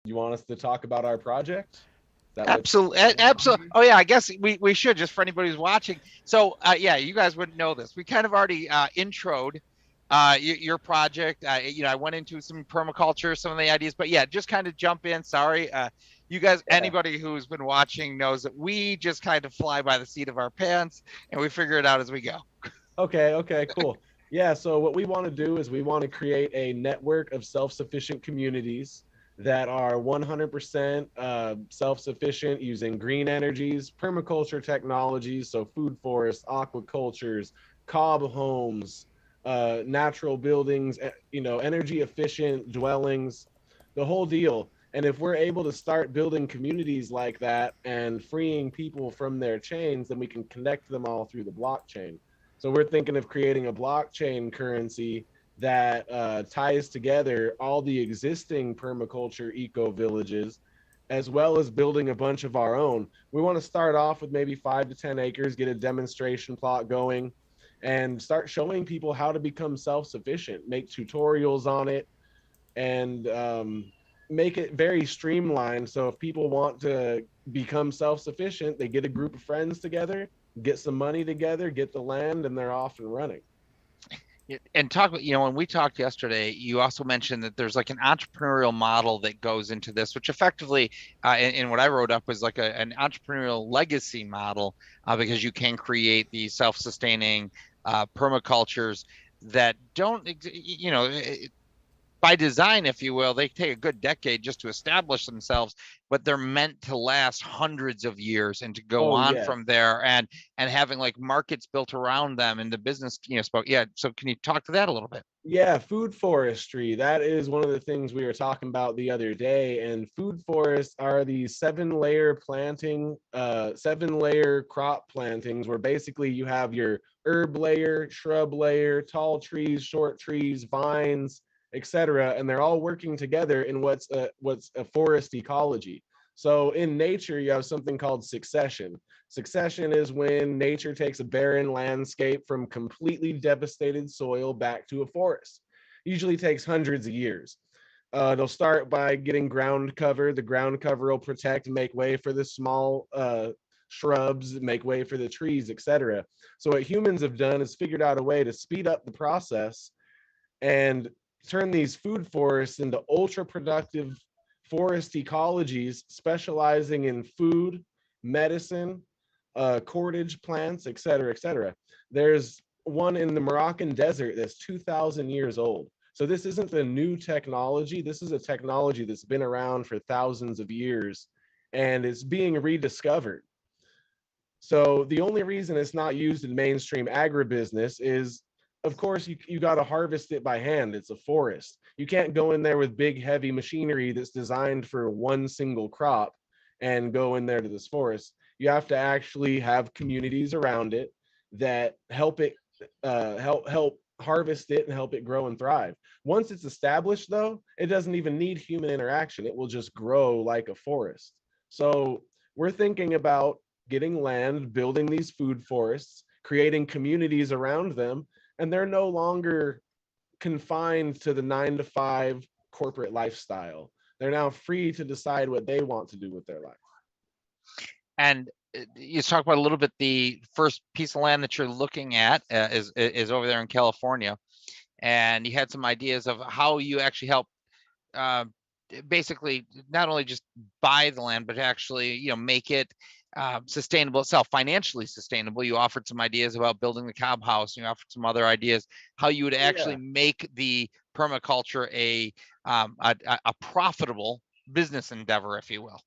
You want us to talk about our project? Is that what Absolutely, what's going on absolutely. here? Oh yeah, I guess we should, just for anybody who's watching. So yeah, you guys wouldn't know this. We kind of already introed your project. I went into some permaculture, some of the ideas, but yeah, just kind of jump in. Sorry, you guys. Yeah. Anybody who's been watching knows that we just kind of fly by the seat of our pants and we figure it out as we go. Okay, cool. Yeah, so what we want to do is we want to create a network of self-sufficient communities that are 100% self-sufficient using green energies, permaculture technologies, so food forests, aquacultures, cob homes, natural buildings, energy efficient dwellings, the whole deal. And if we're able to start building communities like that and freeing people from their chains, then we can connect them all through the blockchain. So we're thinking of creating a blockchain currency that ties together all the existing permaculture eco villages, as well as building a bunch of our own. We want to start off with maybe 5 to 10 acres, get a demonstration plot going, and start showing people how to become self-sufficient, make tutorials on it, and make it very streamlined. So if people want to become self-sufficient, they get a group of friends together, get some money together, get the land, and they're off and running. And talk, when we talked yesterday, you also mentioned that there's like an entrepreneurial model that goes into this, which effectively, in what I wrote up, was like an entrepreneurial legacy model, because you can create these self-sustaining permacultures that don't, by design, if you will, they take a good decade just to establish themselves, but they're meant to last hundreds of years and to go Oh on yes. from there, and having like markets built around them and the business, spoke. Yeah. So can you talk to that a little bit? Yeah, food forestry. That is one of the things we were talking about the other day. And food forests are these 7-layer crop plantings where basically you have your herb layer, shrub layer, tall trees, short trees, vines, etc. And they're all working together in what's a forest ecology. So in nature, you have something called succession. Succession is when nature takes a barren landscape from completely devastated soil back to a forest. Usually takes hundreds of years. They'll start by getting ground cover. The ground cover will protect, make way for the small shrubs, make way for the trees, etc. So what humans have done is figured out a way to speed up the process and turn these food forests into ultra productive forest ecologies specializing in food, medicine, cordage plants, et cetera, et cetera. There's one in the Moroccan desert that's 2,000 years old. So this isn't a new technology. This is a technology that's been around for thousands of years and it's being rediscovered. So the only reason it's not used in mainstream agribusiness is, of course, you got to harvest it by hand. It's a forest. You can't go in there with big, heavy machinery that's designed for one single crop and go in there to this forest. You have to actually have communities around it that help it help harvest it and help it grow and thrive. Once it's established, though, it doesn't even need human interaction. It will just grow like a forest. So we're thinking about getting land, building these food forests, creating communities around them, and they're no longer confined to the 9 to 5 corporate lifestyle. They're now free to decide what they want to do with their life. And you talk about a little bit, the first piece of land that you're looking at is over there in California, and you had some ideas of how you actually help, uh, basically not only just buy the land, but actually make it sustainable itself, financially sustainable. You offered some ideas about building the cob house, and you offered some other ideas how you would actually Yeah. make the permaculture a profitable business endeavor, if you will.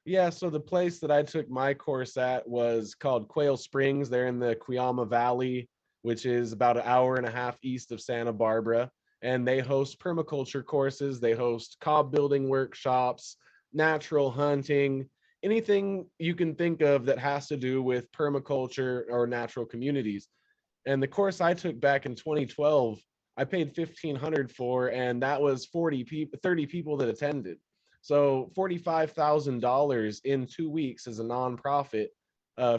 Yeah, so the place that I took my course at was called Quail Springs. They're in the Cuyama Valley, which is about an hour and a half east of Santa Barbara. And they host permaculture courses. They host cob building workshops, natural hunting, anything you can think of that has to do with permaculture or natural communities. And the course I took back in 2012, I paid 1,500 for, and that was 30 people that attended. So $45,000 in 2 weeks as a nonprofit,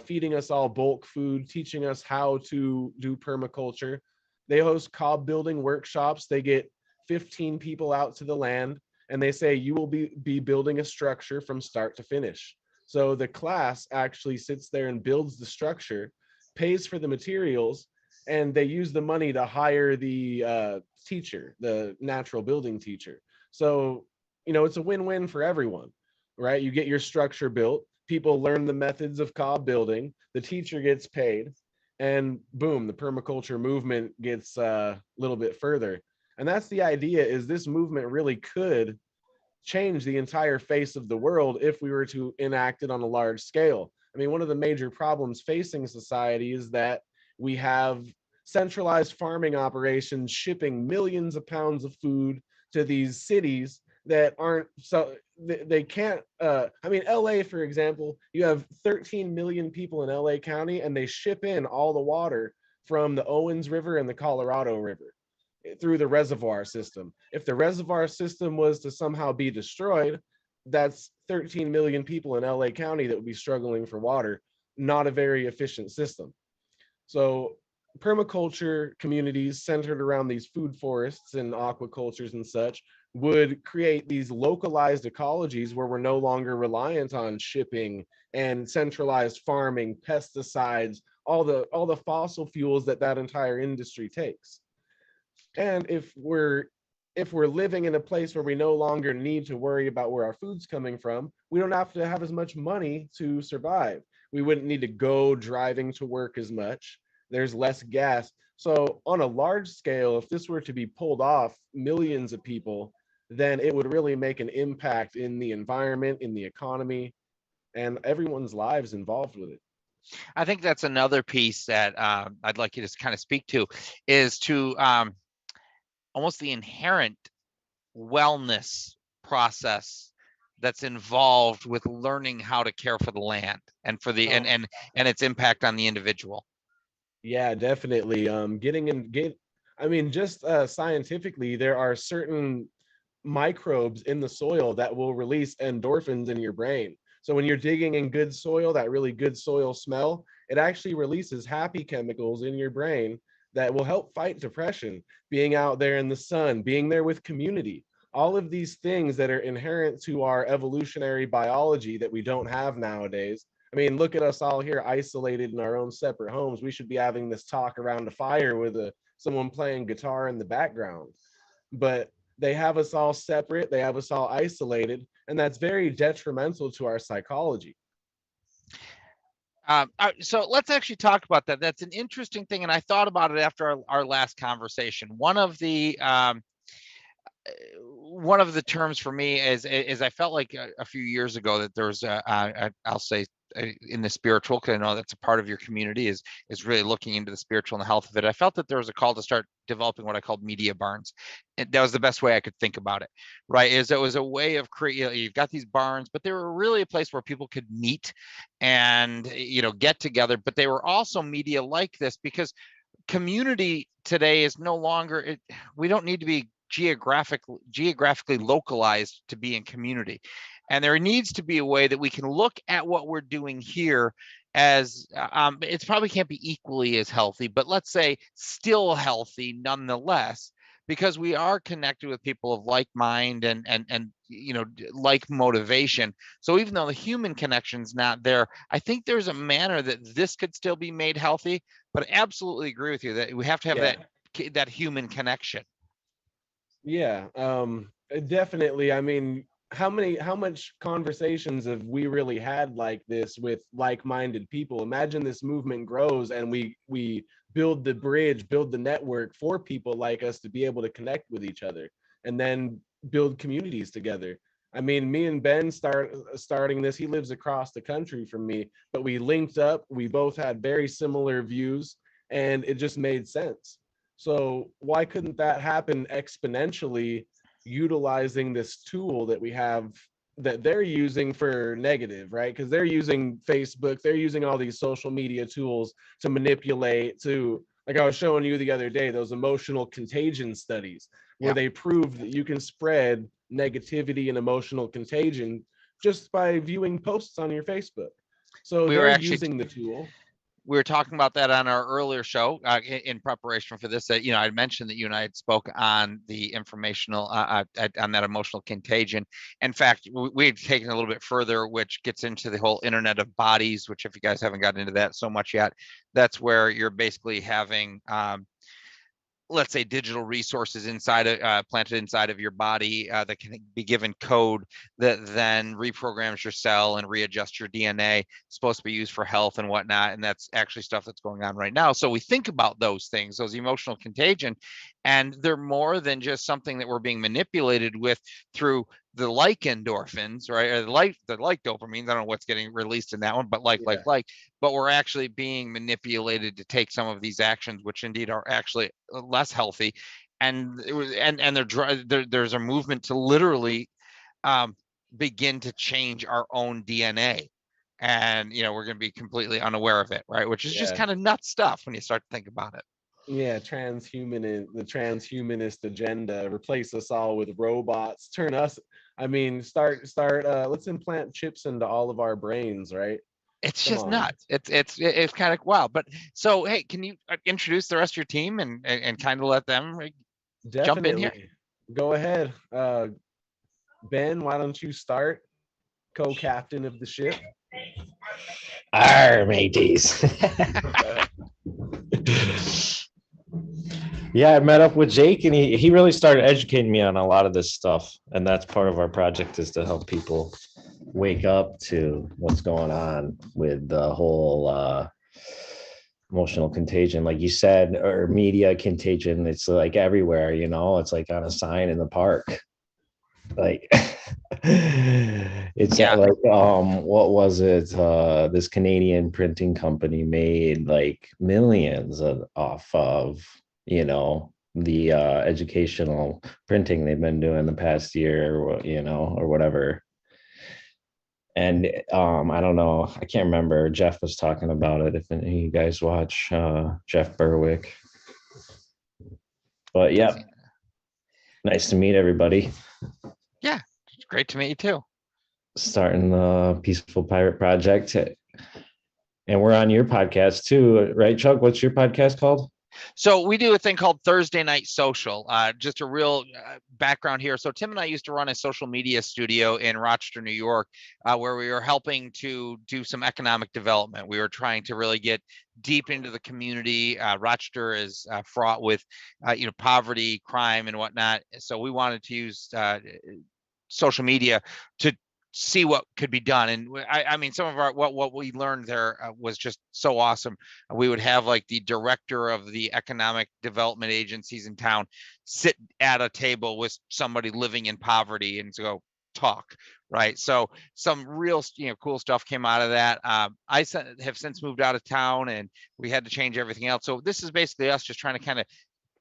feeding us all bulk food, teaching us how to do permaculture. They host cob building workshops. They get 15 people out to the land, and they say you will be building a structure from start to finish. So the class actually sits there and builds the structure, pays for the materials, and they use the money to hire the teacher, the natural building teacher. So, it's a win-win for everyone, right? You get your structure built, people learn the methods of cob building, the teacher gets paid, and boom, the permaculture movement gets a little bit further. And that's the idea, is this movement really could change the entire face of the world if we were to enact it on a large scale. I mean, one of the major problems facing society is that we have centralized farming operations shipping millions of pounds of food to these cities that aren't, so they can't I mean, LA, for example, you have 13 million people in LA County, and they ship in all the water from the Owens River and the Colorado River through the reservoir system. If the reservoir system was to somehow be destroyed, that's 13 million people in LA County that would be struggling for water. Not a very efficient system. So permaculture communities centered around these food forests and aquacultures and such would create these localized ecologies where we're no longer reliant on shipping and centralized farming, pesticides, all the fossil fuels that entire industry takes. And if we're living in a place where we no longer need to worry about where our food's coming from, we don't have to have as much money to survive. We wouldn't need to go driving to work as much. There's less gas. So on a large scale, if this were to be pulled off millions of people, then it would really make an impact in the environment, in the economy, and everyone's lives involved with it. I think that's another piece that I'd like you to kind of speak to, is to almost the inherent wellness process that's involved with learning how to care for the land and for the and its impact on the individual. Yeah, definitely. I mean, just scientifically, there are certain microbes in the soil that will release endorphins in your brain. So when you're digging in good soil, that really good soil smell, it actually releases happy chemicals in your brain that will help fight depression. Being out there in the sun, being there with community, all of these things that are inherent to our evolutionary biology that we don't have nowadays. I mean, look at us all here isolated in our own separate homes. We should be having this talk around a fire with someone playing guitar in the background. But they have us all separate, they have us all isolated, and that's very detrimental to our psychology. So let's actually talk about that. That's an interesting thing, and I thought about it after our last conversation. One of the terms for me is I felt like a few years ago that there was I'll say in the spiritual, because I know that's a part of your community, is really looking into the spiritual and the health of it. I felt that there was a call to start developing what I called media barns. And that was the best way I could think about it, right? Is it was a way of creating, you've got these barns, but they were really a place where people could meet and get together, but they were also media like this, because community today is no longer, we don't need to be geographically localized to be in community. And there needs to be a way that we can look at what we're doing here as it's probably can't be equally as healthy, but let's say still healthy nonetheless, because we are connected with people of like mind and like motivation. So even though the human connection's not there, I think there's a manner that this could still be made healthy. But I absolutely agree with you that we have to have that human connection. Yeah, definitely. I mean, how much conversations have we really had like this with like-minded people? Imagine this movement grows and we build the bridge, build the network for people like us to be able to connect with each other and then build communities together. I mean, me and Ben starting this, he lives across the country from me, but we linked up, we both had very similar views, and it just made sense. So why couldn't that happen exponentially, utilizing this tool that we have that they're using for negative, right? Because they're using Facebook, they're using all these social media tools to manipulate, to, like I was showing you the other day, those emotional contagion studies where they proved that you can spread negativity and emotional contagion just by viewing posts on your Facebook. So they're using the tool. we were talking about that on our earlier show in preparation for this. That I mentioned that you and I had spoke on the informational on that emotional contagion. In fact, we had taken it a little bit further, which gets into the whole Internet of Bodies. Which, if you guys haven't gotten into that so much yet, that's where you're basically having let's say digital resources inside planted inside of your body that can be given code that then reprograms your cell and readjusts your DNA. It's supposed to be used for health and whatnot, and that's actually stuff that's going on right now. So we think about those things, those emotional contagion, and they're more than just something that we're being manipulated with through the like endorphins, right? Or the like dopamines. I don't know what's getting released in that one, but like, but we're actually being manipulated to take some of these actions, which indeed are actually less healthy. And there's a movement to literally begin to change our own DNA. And we're going to be completely unaware of it, right? Which is just kind of nuts stuff when you start to think about it. Yeah, the transhumanist agenda, replace us all with robots, turn us, let's implant chips into all of our brains, right? It's just nuts. It's kind of wild. But so, hey, can you introduce the rest of your team and kind of let them jump in here? Go ahead. Ben, why don't you start? Co-captain of the ship. Arr, mateys. Yeah, I met up with Jake, and he really started educating me on a lot of this stuff. And that's part of our project, is to help people wake up to what's going on with the whole emotional contagion, like you said, or media contagion. It's like everywhere, it's like on a sign in the park. Like it's like what was it? This Canadian printing company made like millions off of the educational printing they've been doing the past year, or whatever. And I don't know, I can't remember. Jeff was talking about it. If any of you guys watch Jeff Berwick. But yeah, nice to meet everybody. Yeah, it's great to meet you too. Starting the Peaceful Pirate Project. And we're on your podcast too, right, Chuck? What's your podcast called? So we do a thing called Thursday Night Social. Just a real background here. So Tim and I used to run a social media studio in Rochester, New York, where we were helping to do some economic development. We were trying to really get deep into the community. Rochester is fraught with, poverty, crime, and whatnot. So we wanted to use social media to see what could be done. And I mean, some of our what we learned there was just so awesome. We would have like the director of the economic development agencies in town sit at a table with somebody living in poverty and go talk, right? So some real cool stuff came out of that. I have since moved out of town, and we had to change everything else. So this is basically us just trying to kind of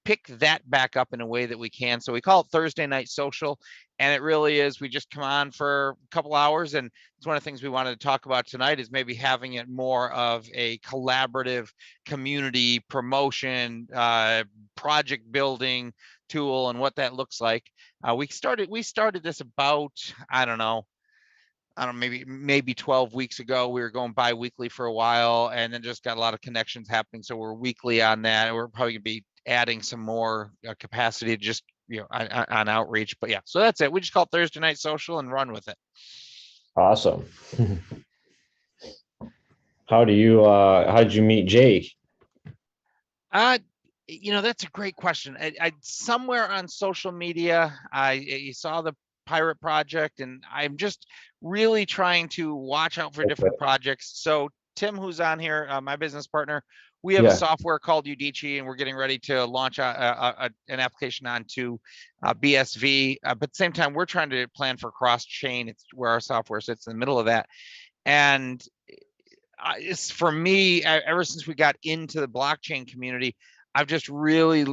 pick that back up in a way that we can. So we call it Thursday Night Social, and it really is, we just come on for a couple hours, and it's one of the things we wanted to talk about tonight, is maybe having it more of a collaborative community promotion, project building tool, and what that looks like. We started this about, I don't know, maybe 12 weeks ago. We were going bi-weekly for a while, and then just got a lot of connections happening. So we're weekly on that, and we're probably gonna be adding some more capacity to just on outreach. But yeah, so that's it. We just call it Thursday Night Social and run with it. Awesome. How did you meet Jake? That's a great question. I somewhere on social media, you saw the Pirate Project, and I'm just really trying to watch out for different projects. So Tim, who's on here, my business partner, we have a software called Udicci, and we're getting ready to launch an application onto BSV. But at the same time, we're trying to plan for cross-chain. It's where our software sits in the middle of that. And it's, for me, ever since we got into the blockchain community, I've just really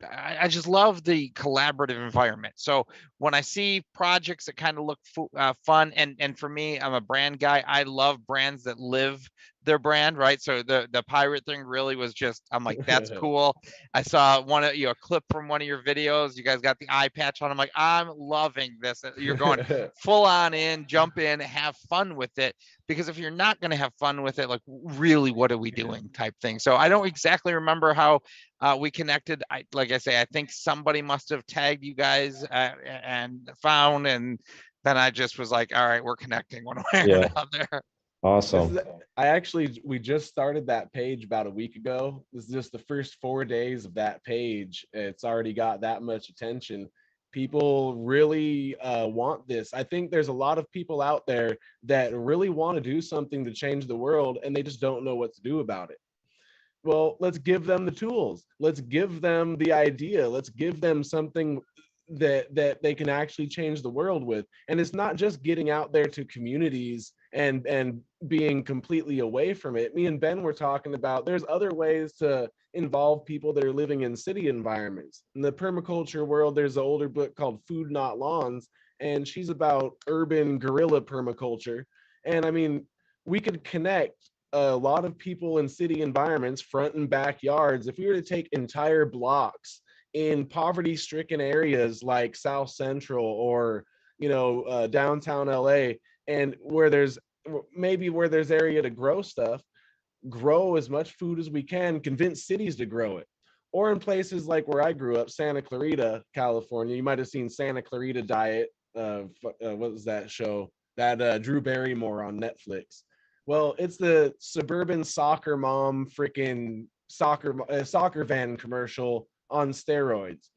I just love the collaborative environment. So when I see projects that kind of look fun, and for me, I'm a brand guy. I love brands that live their brand, right? So the pirate thing really was just, I'm like, that's cool. I saw a clip from one of your videos. You guys got the eye patch on. I'm like, I'm loving this. You're going full on in, jump in, have fun with it. Because if you're not going to have fun with it, like, really, what are we doing type thing? So I don't exactly remember how we connected. Like I say, I think somebody must have tagged you guys and found, and then I just was like, all right, we're connecting one way or another. Awesome. We just started that page about a week ago. This is just the first 4 days of that page. It's already got that much attention. People really want this. I think there's a lot of people out there that really want to do something to change the world, and they just don't know what to do about it. Well, let's give them the tools. Let's give them the idea. Let's give them something that they can actually change the world with. And it's not just getting out there to communities and being completely away from it. Me and Ben were talking about there's other ways to involve people that are living in city environments. In the permaculture world, there's an older book called Food Not Lawns, and she's about urban guerrilla permaculture. And I mean, we could connect a lot of people in city environments, front and backyards. If we were to take entire blocks in poverty-stricken areas like South Central or downtown LA, and where there's area to grow stuff, grow as much food as we can, convince cities to grow it. Or in places like where I grew up, Santa Clarita, California. You might have seen Santa Clarita Diet. What was that show? That Drew Barrymore on Netflix. Well, it's the suburban soccer mom freaking soccer van commercial on steroids.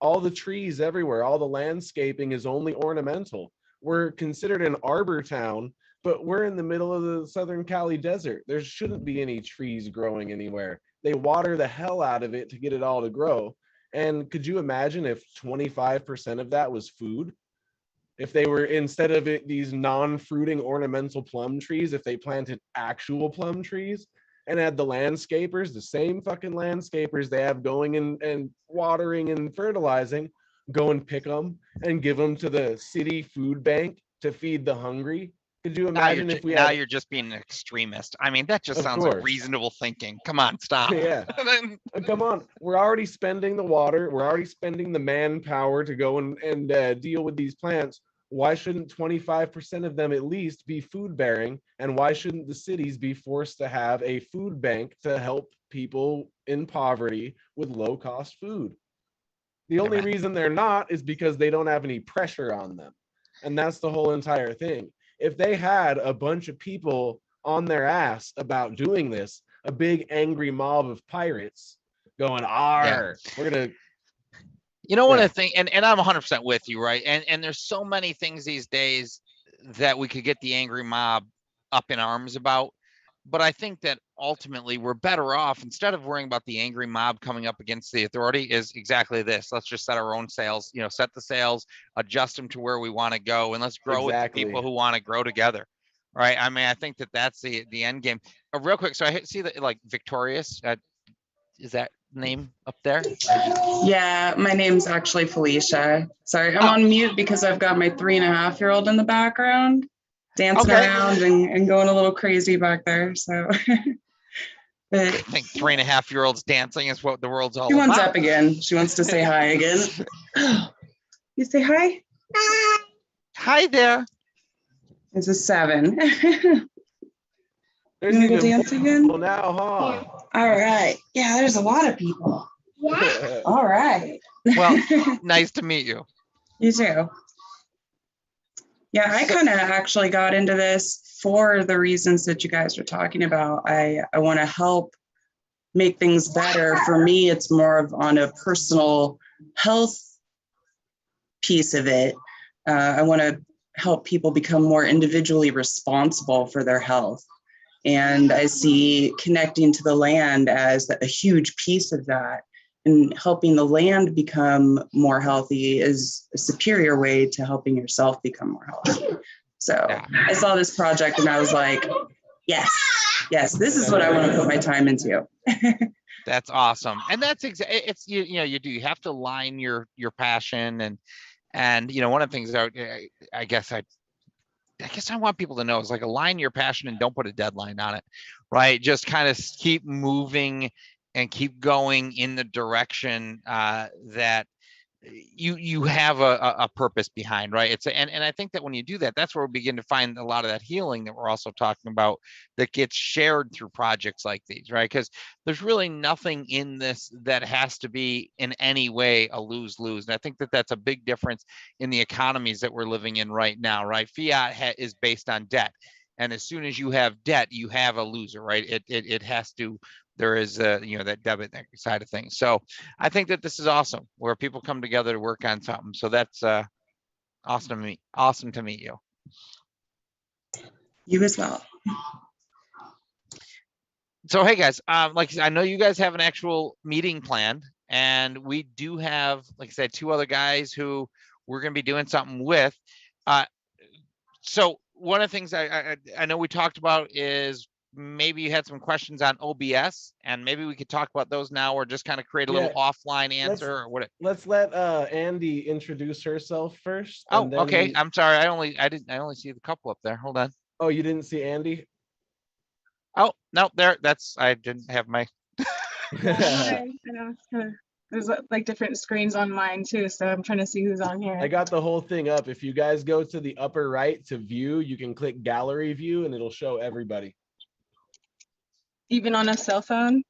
All the trees everywhere, all the landscaping is only ornamental. We're considered an arbor town, but we're in the middle of the Southern Cali desert. There shouldn't be any trees growing anywhere. They water the hell out of it to get it all to grow. And could you imagine if 25% of that was food? If they were, instead of these non-fruiting ornamental plum trees, if they planted actual plum trees and had the landscapers, the same fucking landscapers they have going and watering and fertilizing, go and pick them and give them to the city food bank to feed the hungry. Could you imagine if we now you're just being an extremist? I mean, that just sounds like reasonable thinking. Come on, stop. Yeah. Come on. We're already spending the water. We're already spending the manpower to go and deal with these plants. Why shouldn't 25% of them at least be food bearing? And why shouldn't the cities be forced to have a food bank to help people in poverty with low cost food? The only reason they're not is because they don't have any pressure on them. And that's the whole entire thing. If they had a bunch of people on their ass about doing this, a big angry mob of pirates going, we're going to. You know what I think, and I'm 100% with you, right? And there's so many things these days that we could get the angry mob up in arms about. But I think that ultimately we're better off, instead of worrying about the angry mob coming up against the authority, is exactly this. Let's just set our own sails, set the sails, adjust them to where we want to go, and let's grow with the people who want to grow together. Right? I mean, I think that's the end game. Real quick, so I see that, like, Victorious, is that name up there? Yeah, my name's actually Felicia. Sorry, I'm on mute because I've got my 3.5-year-old in the background dancing around and going a little crazy back there. So I think 3.5-year-olds dancing is what the world's all about. She wants up again. She wants to say hi again. You say hi? Hi. Hi there. It's a 7. You want to go dance again? Well, now, huh? All right. Yeah, there's a lot of people. Yeah. All right. Well, nice to meet you. You too. Yeah, I kind of actually got into this for the reasons that you guys were talking about. I want to help make things better. For me, it's more of on a personal health piece of it. I want to help people become more individually responsible for their health. And I see connecting to the land as a huge piece of that, and helping the land become more healthy is a superior way to helping yourself become more healthy. So I saw this project and I was like, yes, this is what I want to put my time into. That's awesome. And that's it's, you have to align your passion and one of the things that I guess I want people to know is, like, align your passion and don't put a deadline on it, right? Just kind of keep moving and keep going in the direction that you have a purpose behind, right? And I think that when you do that, that's where we begin to find a lot of that healing that we're also talking about that gets shared through projects like these, right? Because there's really nothing in this that has to be in any way a lose-lose. And I think that that's a big difference in the economies that we're living in right now, right? Fiat is based on debt. And as soon as you have debt, you have a loser, right? It has to, there is that debit side of things. So I think that this is awesome, where people come together to work on something. So that's awesome to meet. Awesome to meet you. You as well. So hey guys, like I know you guys have an actual meeting planned, and we do have, like I said, 2 other guys who we're going to be doing something with. So one of the things I know we talked about is maybe you had some questions on OBS, and maybe we could talk about those now, or just kind of create a little offline answer, or what? Let's let Andy introduce herself first. Oh, and then okay. I'm sorry. I only see the couple up there. Hold on. Oh, you didn't see Andy? Oh, no, I didn't have my. Hi, I know it's kind of, there's like different screens on mine too, so I'm trying to see who's on here. I got the whole thing up. If you guys go to the upper right to view, you can click gallery view and it'll show everybody. Even on a cell phone?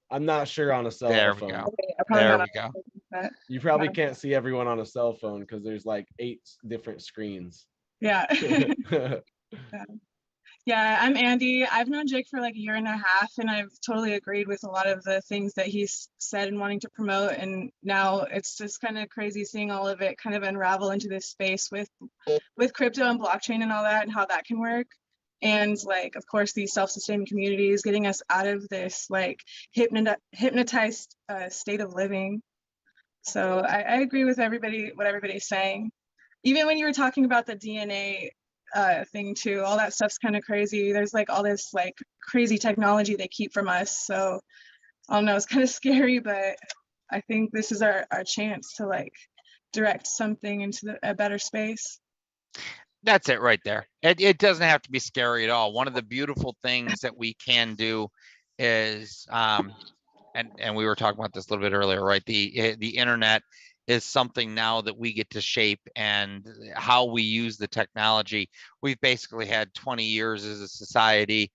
I'm not sure on a cell There phone. we go. Okay, There we go. But, You probably can't see everyone on a cell phone because there's like 8 different screens. yeah. Yeah, I'm Andy. I've known Jake for like a year and a half, and I've totally agreed with a lot of the things that he's said and wanting to promote. And now it's just kind of crazy seeing all of it kind of unravel into this space with crypto and blockchain and all that, and how that can work. And like, of course, these self-sustaining communities getting us out of this like hypnotized state of living. So I agree with what everybody's saying. Even when you were talking about the DNA thing too, all that stuff's kind of crazy. There's like all this like crazy technology they keep from us. So I don't know, it's kind of scary, but I think this is our chance to like direct something into a better space. That's it right there. It doesn't have to be scary at all. One of the beautiful things that we can do is, and we were talking about this a little bit earlier, right? The internet is something now that we get to shape, and how we use the technology. We've basically had 20 years as a society,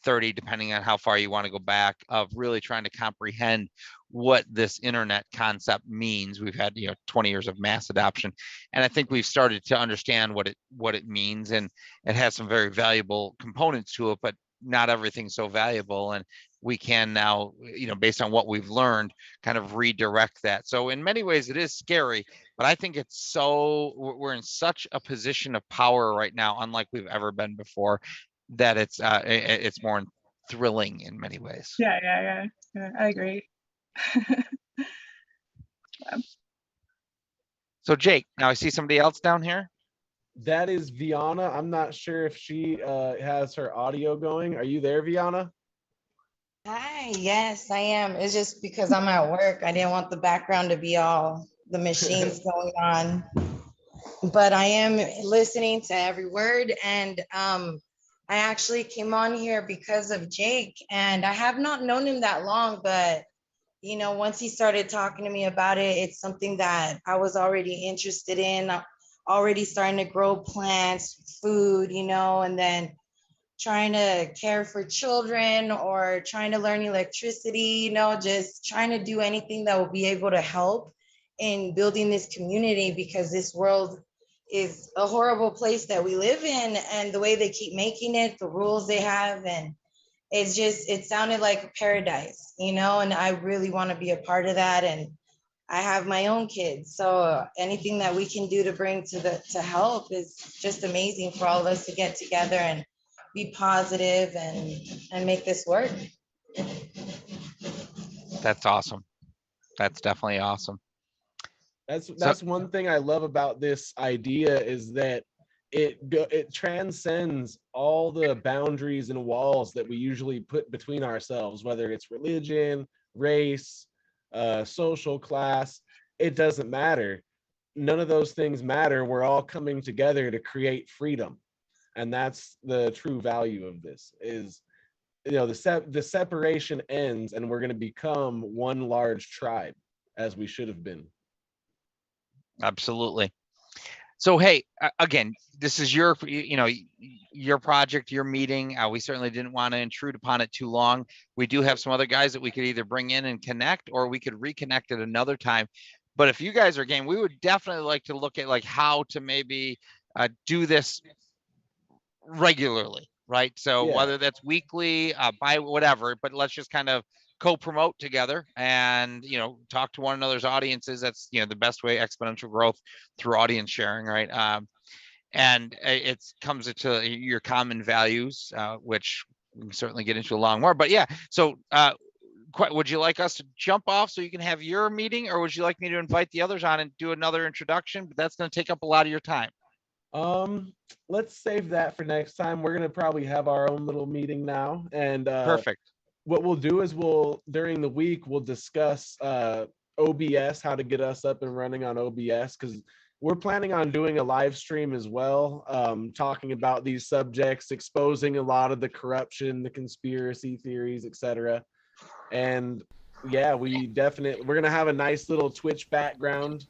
30 depending on how far you want to go back, of really trying to comprehend what this internet concept means. We've had 20 years of mass adoption, and I think we've started to understand what it means, and it has some very valuable components to it, but not everything's so valuable. And we can now, based on what we've learned, kind of redirect that. So in many ways it is scary, but I think we're in such a position of power right now, unlike we've ever been before, that it's more thrilling in many ways. Yeah, I agree. So Jake, now I see somebody else down here. That is Viana. I'm not sure if she has her audio going. Are you there, Viana? Hi, yes, I am. It's just because I'm at work. I didn't want the background to be all the machines going on. But I am listening to every word. And I actually came on here because of Jake. And I have not known him that long, but once he started talking to me about it, it's something that I was already interested in, already starting to grow plants, food, and then trying to care for children or trying to learn electricity, just trying to do anything that will be able to help in building this community, because this world is a horrible place that we live in, and the way they keep making it, the rules they have, and it sounded like a paradise, and I really want to be a part of that. And I have my own kids, so anything that we can do to bring to help is just amazing for all of us to get together and be positive and make this work. That's awesome. That's definitely awesome. That's one thing I love about this idea, is that it transcends all the boundaries and walls that we usually put between ourselves, whether it's religion, race, social class. It doesn't matter. None of those things matter. We're all coming together to create freedom. And that's the true value of this, is the separation ends, and we're going to become one large tribe, as we should have been. Absolutely. So, hey, again, this is your, your project, your meeting. We certainly didn't want to intrude upon it too long. We do have some other guys that we could either bring in and connect, or we could reconnect at another time. But if you guys are game, we would definitely like to look at like how to maybe do this regularly, right? So Yeah. whether that's weekly, by whatever, but let's just kind of co-promote together and talk to one another's audiences. That's the best way, exponential growth through audience sharing, right? And it comes into your common values, which we can certainly get into a long more. But yeah, so would you like us to jump off so you can have your meeting, or would you like me to invite the others on and do another introduction? But that's going to take up a lot of your time. Let's save that for next time. We're gonna probably have our own little meeting now, and Perfect. what we'll do is during the week we'll discuss OBS, how to get us up and running on OBS, because we're planning on doing a live stream as well, talking about these subjects, exposing a lot of the corruption, the conspiracy theories, etc. And yeah, we're gonna have a nice little Twitch background,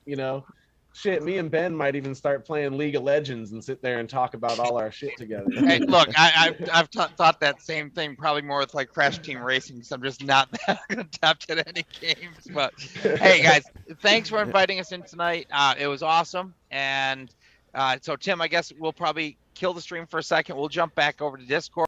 Shit, me and Ben might even start playing League of Legends and sit there and talk about all our shit together. Hey, look, I've thought that same thing, probably more with like Crash Team Racing, because I'm just not that adept at any games. But hey, guys, thanks for inviting us in tonight. It was awesome. And so, Tim, I guess we'll probably kill the stream for a second. We'll jump back over to Discord.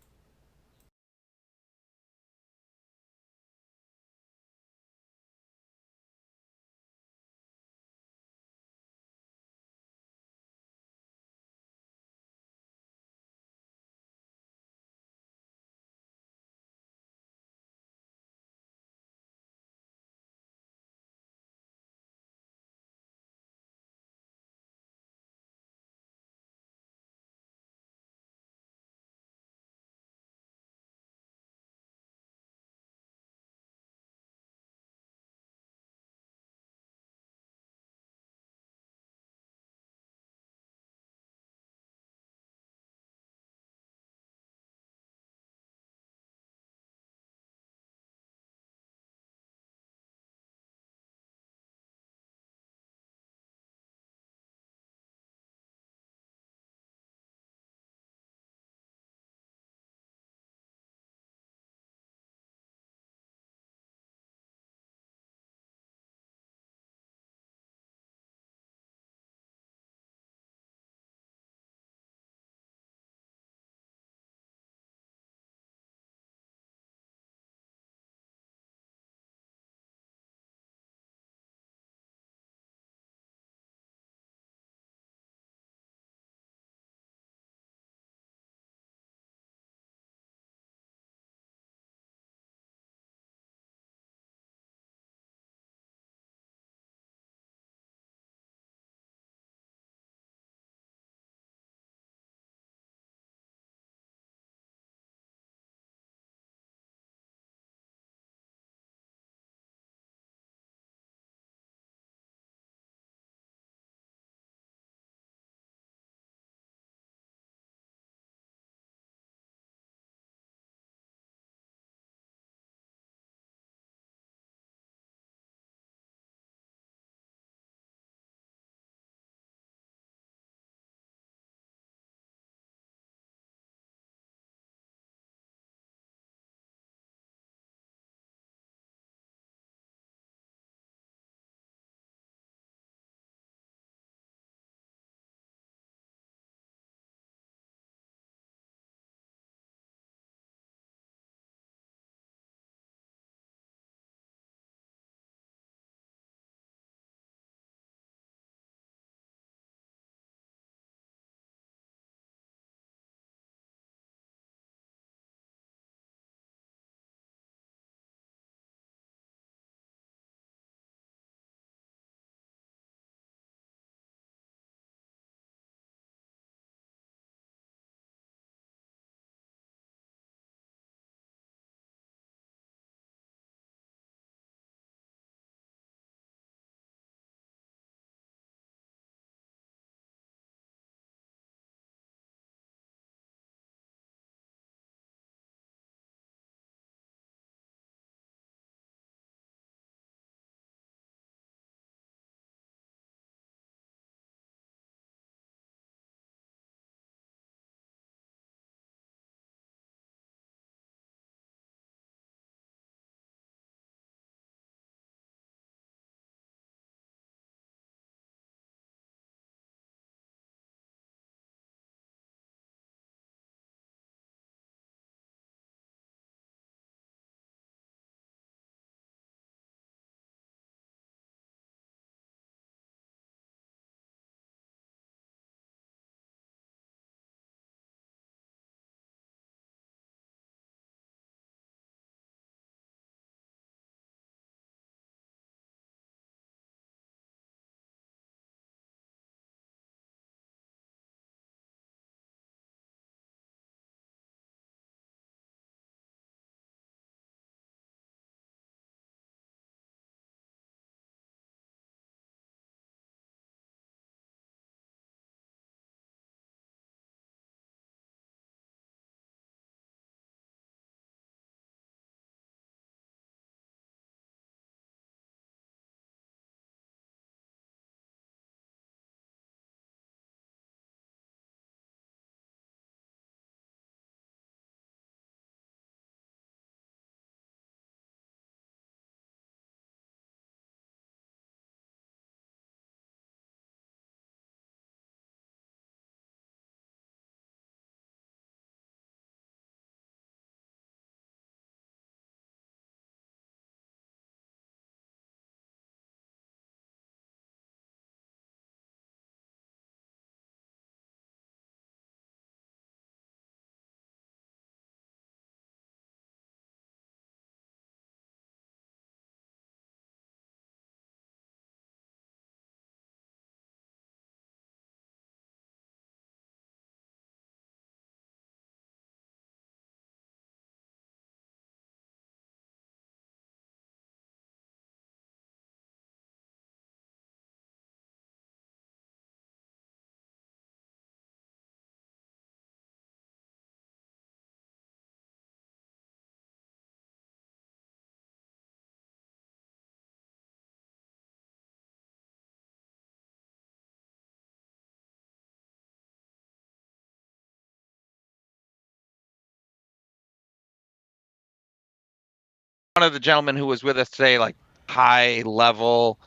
of the gentlemen who was with us today, like high level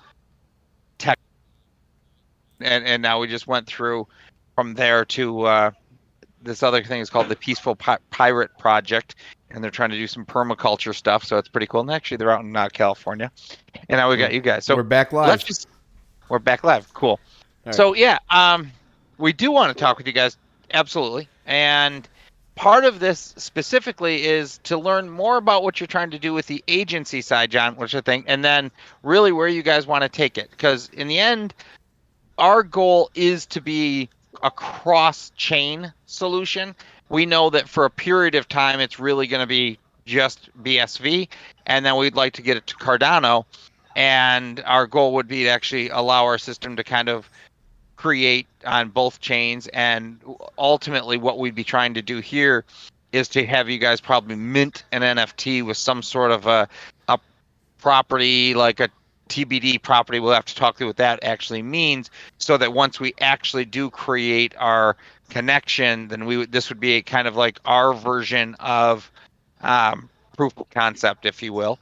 tech, and now we just went through from there to this other thing is called the Peaceful Pirate Project, and they're trying to do some permaculture stuff, so it's pretty cool. And actually, they're out in California, and now we got you guys. So we're back live. We're back live. Cool. All so yeah, we do want to talk with you guys, absolutely. And part of this specifically is to learn more about what you're trying to do with the agency side, John, which I think, and then really where you guys want to take it, because in the end, our goal is to be a cross-chain solution. We know that for a period of time, it's really going to be just BSV, and then we'd like to get it to Cardano. And our goal would be to actually allow our system to kind of create on both chains. And ultimately, what we'd be trying to do here is to have you guys probably mint an NFT with some sort of a property, like a TBD property. We'll have to talk through what that actually means, so that once we actually do create our connection, then this would be a kind of like our version of proof of concept, if you will.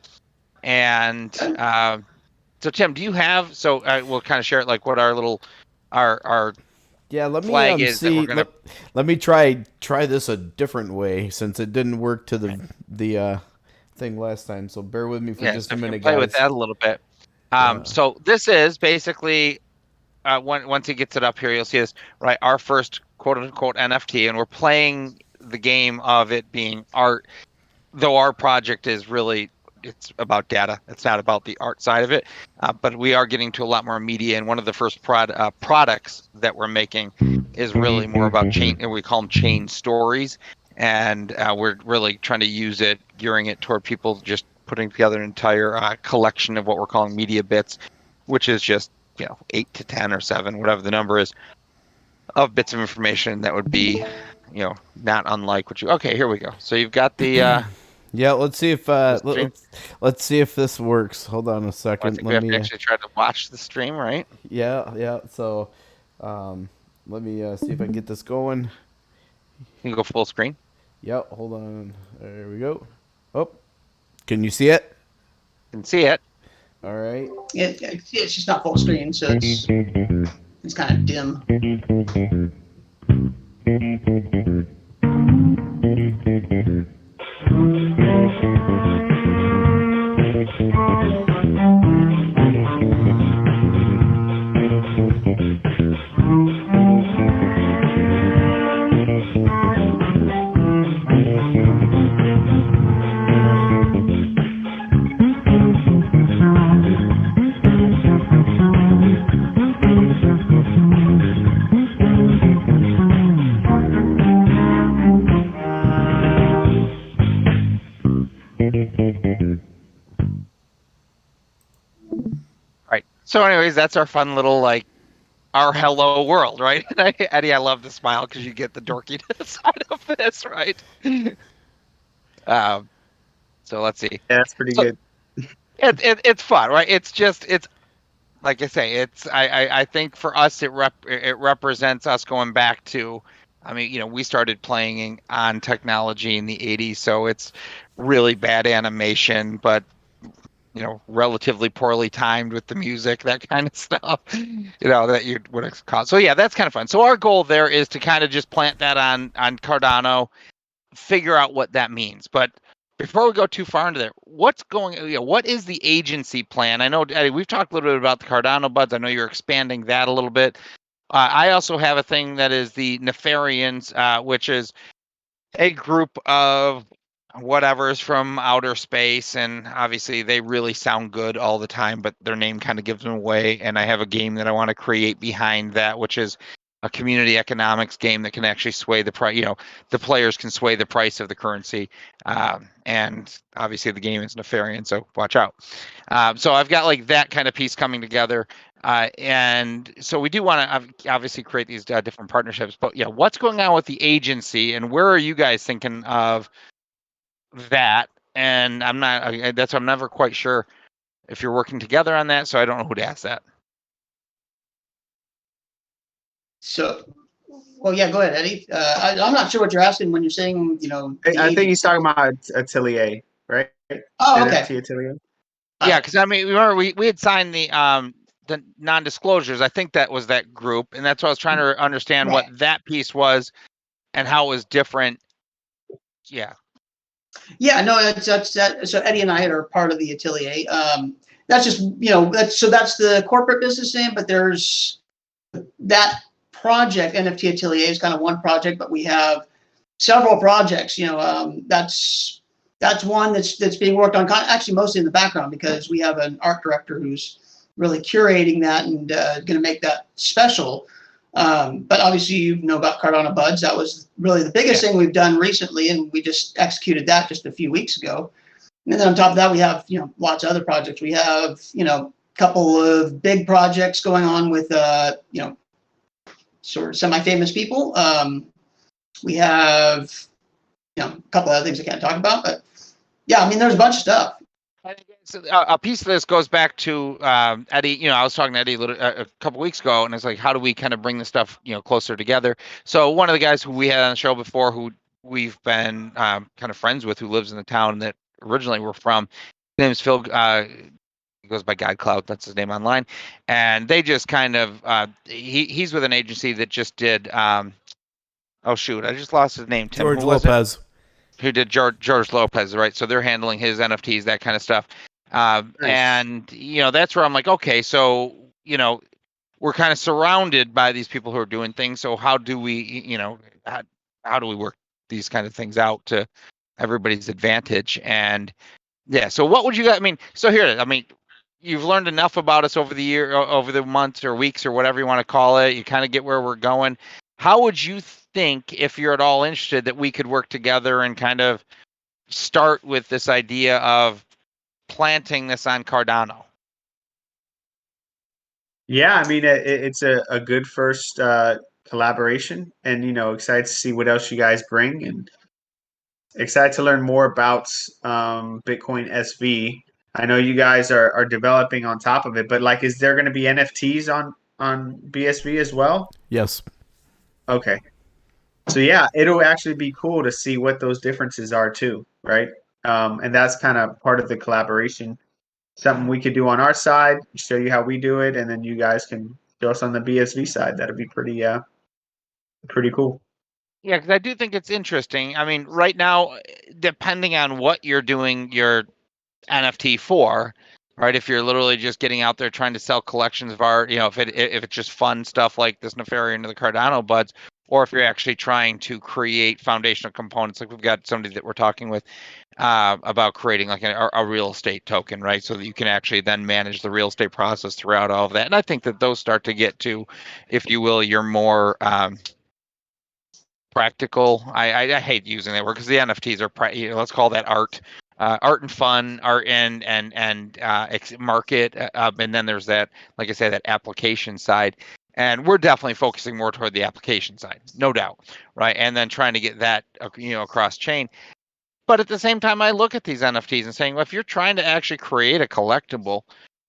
And so Tim, do you have, so we'll kind of share it, like what our little our yeah, let me flag is see. that we're gonna... let me try this a different way, since it didn't work to the thing last time. So bear with me for just a minute, play guys. with that a little bit. So this is basically once he gets it up here, you'll see this, right? Our first quote unquote NFT, and we're playing the game of it being art, though our project is really, it's about data. It's not about the art side of it, but we are getting to a lot more media. And one of the first products that we're making is really more about chain, and we call them chain stories. And we're really trying to use it, gearing it toward people just putting together an entire collection of what we're calling media bits, which is just 8 to 10 or 7, whatever the number is, of bits of information that would be, not unlike what you. Okay, here we go. So you've got the. Yeah, let's see if let's see if this works. Hold on a second. I think we have to actually try to watch the stream, right? Yeah. So, let me see if I can get this going. You can go full screen. Yeah, hold on. There we go. Oh, can you see it? Can see it. All right. Yeah, it's just not full screen, so it's kind of dim. Right. So anyways, that's our fun little, like, our hello world, right? Eddie, I love the smile because you get the dorkiness side of this, right? So let's see. Yeah, that's pretty good. It's fun, right? It's like I say, I think for us it represents us going back to, I mean, we started playing on technology in the 80s, so it's really bad animation, but relatively poorly timed with the music, that kind of stuff, that you would cause. So yeah, that's kind of fun. So our goal there is to kind of just plant that on Cardano, figure out what that means. But before we go too far into there, what is the agency plan? I know, Eddie, we've talked a little bit about the Cardano buds. I know you're expanding that a little bit. I also have a thing that is the Nefarians, which is a group of whatever's from outer space, and obviously they really sound good all the time, but their name kind of gives them away. And I have a game that I want to create behind that, which is a community economics game that can actually sway the price. The players can sway the price of the currency, and obviously the game is Nefarian, so watch out. So I've got like that kind of piece coming together, and so we do want to obviously create these different partnerships. But yeah, what's going on with the agency, and where are you guys thinking of that? And I'm never quite sure if you're working together on that, so I don't know who to ask that. So, well, yeah, go ahead, Eddie. I'm not sure what you're asking when you're saying, I think he's talking about Atelier. right? Oh, okay. NFT Atelier. Yeah, because I mean, remember we had signed the non-disclosures. I think that was that group, and that's why I was trying to understand what Right. that piece was and how it was different. Yeah. Yeah, no, that's that. So Eddie and I are part of the Atelier. That's just, that's the corporate business name, but there's that project. NFT Atelier is kind of one project, but we have several projects. That's one that's being worked on, actually mostly in the background, because we have an art director who's really curating that and going to make that special. But obviously, you know about Cardano Buds. That was really the biggest thing we've done recently, and we just executed that just a few weeks ago. And then on top of that, we have lots of other projects. We have a couple of big projects going on with sort of semi-famous people. We have a couple other things I can't talk about, but yeah, I mean, there's a bunch of stuff. So a piece of this goes back to Eddie. I was talking to Eddie a couple weeks ago, and it's like, how do we kind of bring this stuff closer together? So one of the guys who we had on the show before, who we've been kind of friends with, who lives in the town that originally we're from, his name is Phil. He goes by GodCloud. That's his name online, and they just kind of he's with an agency that just did. Oh shoot, I just lost his name. Tim, George who was it? Lopez. Who did George Lopez, right? So they're handling his NFTs, that kind of stuff. Nice. And, that's where I'm like, okay, so, we're kind of surrounded by these people who are doing things. So how do we, how do we work these kind of things out to everybody's advantage? And yeah, so what would you guys, so here it is. You've learned enough about us over the months or weeks or whatever you want to call it. You kind of get where we're going. How would you think, if you're at all interested, that we could work together and kind of start with this idea of planting this on Cardano? Yeah, it's a good first collaboration, and excited to see what else you guys bring, and excited to learn more about Bitcoin SV. I know you guys are developing on top of it, but is there going to be NFTs on BSV as well? Yes. Okay. So yeah, it'll actually be cool to see what those differences are too, right? And that's kind of part of the collaboration. Something we could do on our side, show you how we do it, and then you guys can show us on the BSV side. That'd be pretty cool. Yeah, because I do think it's interesting. Right now, depending on what you're doing your NFT for, right? If you're literally just getting out there trying to sell collections of art, if it's just fun stuff like this Nefarian or the Cardano Buds, or if you're actually trying to create foundational components, like we've got somebody that we're talking with about creating like a real estate token, right? So that you can actually then manage the real estate process throughout all of that. And I think that those start to get to, if you will, your more practical. I hate using that word because the NFTs are let's call that art. Art and fun, art and market, and then there's that, like I say, that application side, and we're definitely focusing more toward the application side, no doubt, right? And then trying to get that, across chain. But at the same time, I look at these NFTs and saying, well, if you're trying to actually create a collectible,